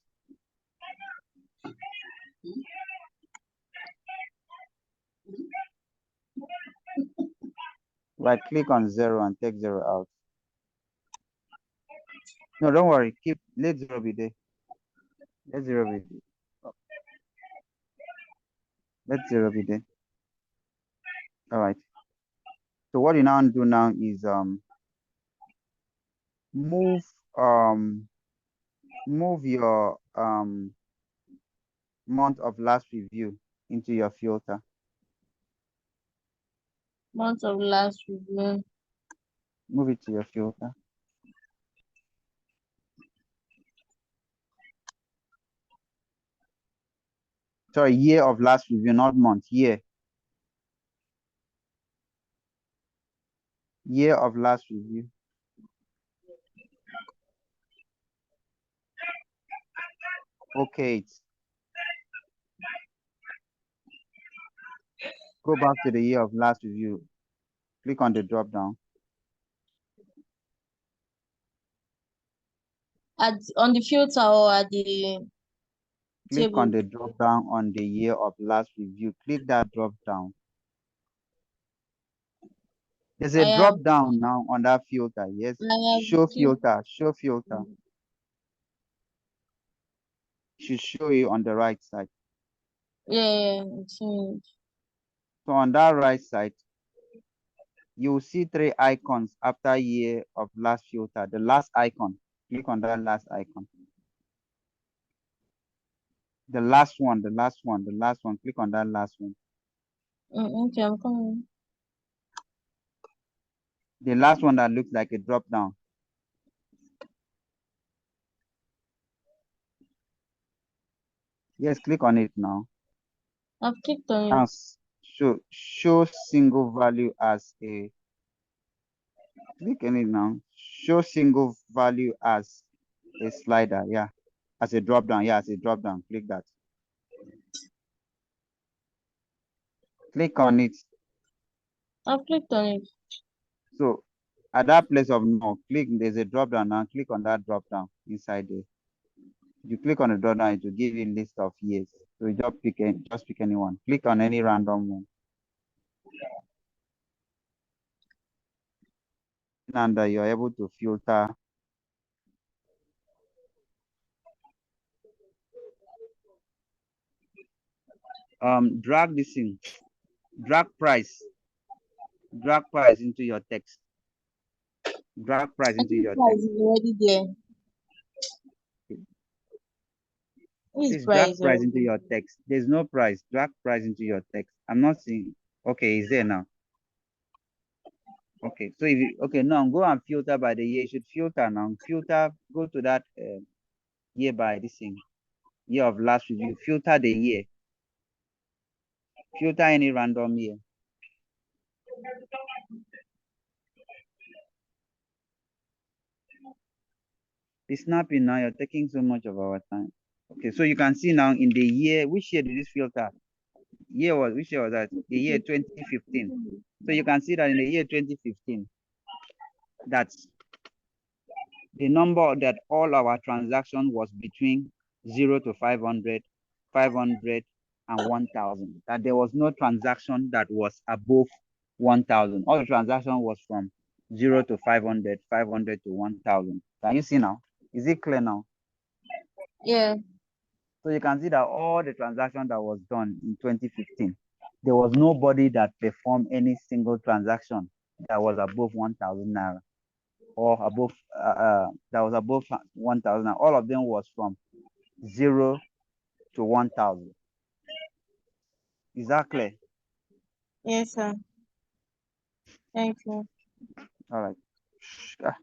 Right click on 0 and take 0 out. No, don't worry. Let 0 be there. Let 0 be there. Let 0 be there. All right. So what you now do now is move your month of last review into your filter. Month of last review. Move it to your filter. Sorry, year of last review, not month, year. Year of last review. Okay. Go back to the year of last review. Click on the drop down. On the filter or at the Click table? on the drop down on the year of last review. Click that drop down. There's a drop down now on that filter. Yes. Show filter. Show filter. Should show you on the right side. Yeah, it's changed. So on that right side, you will see 3 icons after year of last filter. The last icon. Click on that last icon. The last one. Click on that last one. Okay, I'm coming. The last one that looks like a drop down. Yes, click on it now. I've clicked on Now it. show single value as a, click on it now. Show single value as a slider. Yeah. As a drop down. Yeah, as a drop down. Click that. Click on it. I've clicked on it. So at that place of no, click, there's a drop down now. Click on that drop down inside there. You click on the drop down, it will give you a list of years. So you just pick anyone. Click on any random one. And you're able to filter. Drag this in. Drag price into your text. Drag price I into think your price text. is already there. Which Please drag price price into already? your text. There's no price. Drag price into your text. I'm not seeing. Okay, it's there now. Okay, so if you, okay, now go and filter by the year. You should filter now. Filter, go to that year by this thing. Year of last review. Filter the year. Filter any random year. Be snappy now. You're taking so much of our time. Okay, so you can see now in the year, which year did this filter? Which year was that? The year 2015. So you can see that in the year 2015, that's the number that all our transaction was between 0 to 500, 500 and 1000. That there was no transaction that was above 1000. All the transaction was from 0 to 500, 500 to 1000. Can you see now? Is it clear now? Yeah. So you can see that all the transaction that was done in 2015, there was nobody that performed any single transaction that was above 1000 naira or above that was above 1000. All of them was from 0 to 1000. Is that clear? Yes, sir. Thank you. All right. I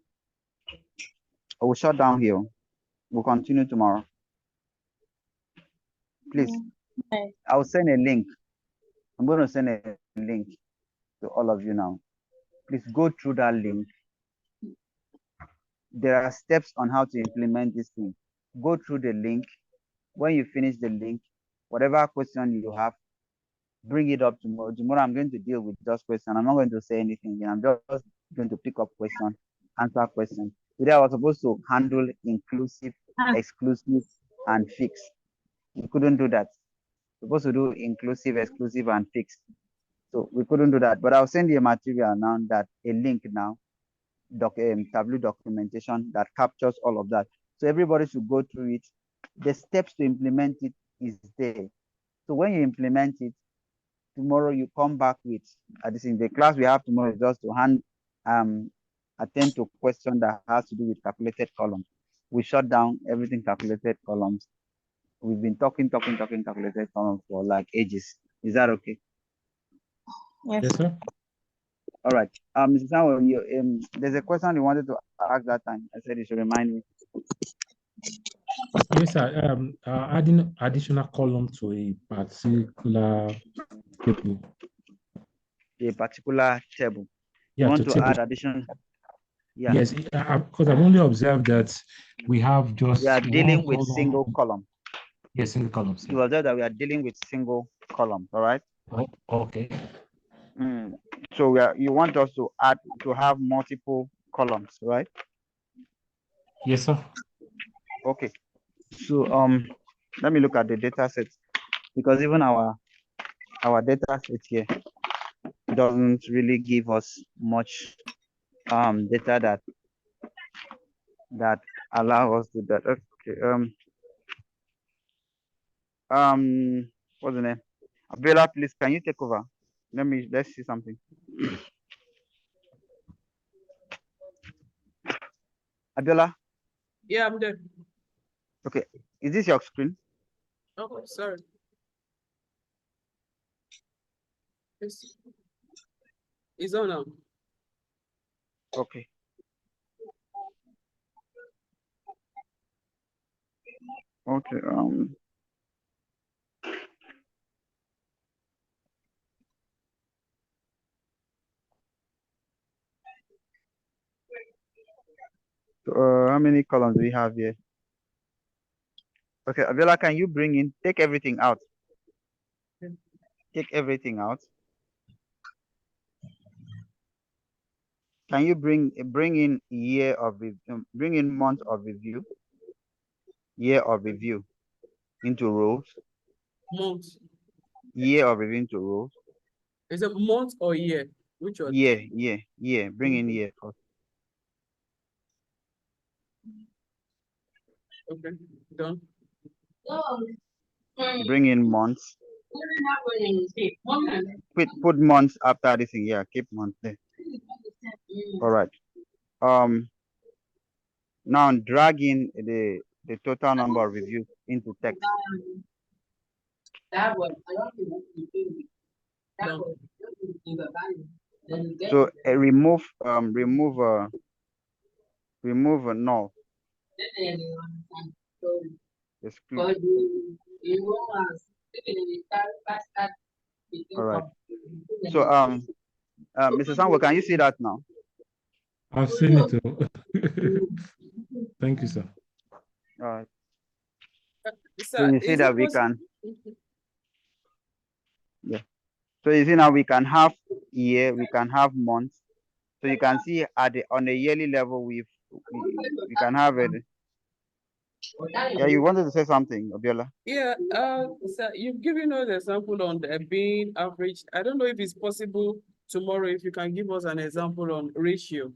will shut down here. We'll continue tomorrow. Please, Bye. I'll send a link. I'm going to send a link to all of you now. Please go through that link. There are steps on how to implement this thing. Go through the link. When you finish the link, whatever question you have, bring it up tomorrow. Tomorrow I'm going to deal with just question. I'm not going to say anything. I'm just going to pick up question, answer question. Today I was supposed to handle inclusive, exclusive, and fixed. We couldn't do that. We're supposed to do inclusive, exclusive, and fixed. So we couldn't do that. But I'll send you a material now, that a link now, Tableau documentation that captures all of that. So everybody should go through it. The steps to implement it is there. So when you implement it, tomorrow you come back with this in the class we have tomorrow is just to attend to question that has to do with calculated columns. We shut down everything calculated columns. We've been talking calculated columns for like ages. Is that okay? Yes. Yes, sir. All right. Mr. Samuel, there's a question you wanted to ask that time. I said you should remind me. Yes, sir. Adding additional column to a particular table. A particular table. You Yeah, want to to table. add addition? Yeah. Yes, because I've only observed that we have just We are dealing one with column. single column. Yes, single columns. You observe that we are dealing with single columns, all right? Oh, okay. So you want us to have multiple columns, right? Yes, sir. Okay. So let me look at the data set, because even our data set here doesn't really give us much data that allow us to do that. Okay. What's the name? Abela, please, can you take over? Let's see something. Abiola. Yeah, I'm there. Okay. Is this your screen? Oh, sorry. It's on now. Okay. Okay. How many columns do we have here? Okay, Avila, can you take everything out? Take everything out. Can you bring in bring in month of review, year of review into rows, Month. year of review into rows, Is it month or year? Which one? year. Bring in year first. Okay, done. Bring in months. Put months after this thing. Yeah, keep months there. All right. Now drag in the total number of reviews into text. So remove null. Exclude. All right. So Mr. Samuel, can you see that now? I've seen it. Thank you, sir. All right. Sir, So you see is that it we possible? can. Yeah. So you see now we can have year, we can have months. So you can see on a yearly level we can have it. Yeah, you wanted to say something, Abiola? Yeah, sir, you've given us an example on the being averaged. I don't know if it's possible tomorrow if you can give us an example on ratio.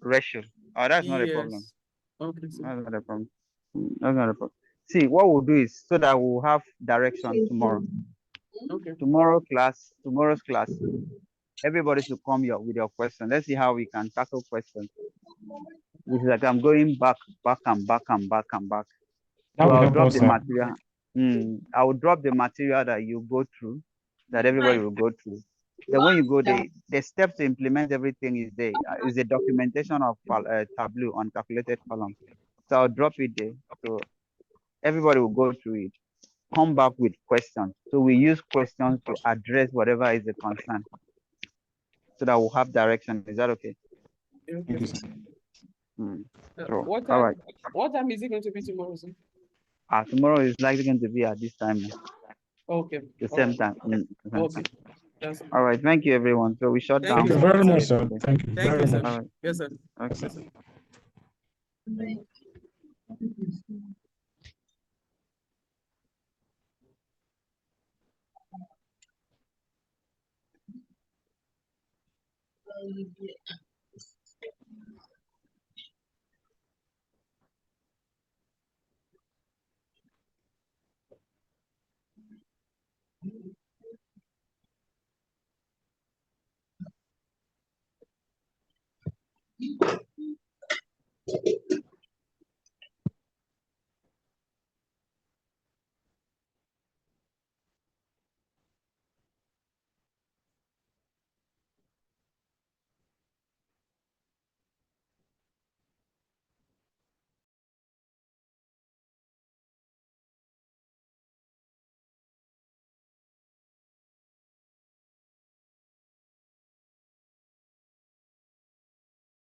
Ratio. Oh, that's not a problem. Yes. Okay, sir. That's not a problem. That's not a problem. See, what we'll do is so that we'll have direction tomorrow. Okay. Tomorrow's class, everybody should come here with your question. Let's see how we can tackle questions. It's like I'm going back and back. That So will I'll help drop us, the sir. material. I will drop the material that you go through, that everybody will go through. Then when you go there, the steps to implement everything is there. Is a documentation of Tableau on calculated columns. So I'll drop it there. So everybody will go through it. Come back with questions. So we use questions to address whatever is the concern, so that we'll have direction. Is that okay? Okay, Thank you, sir. sir. So, What all time? right. What time is it going to be tomorrow, sir? Tomorrow is likely going to be at this time, Okay. the All same right. time. Okay. That's All right. Thank you, everyone. So we shut Thank down Thank you you so for very much, much, sir. sir. Thank you Thank very you, sir. much. All right. Yes, sir. Okay. Yes, sir.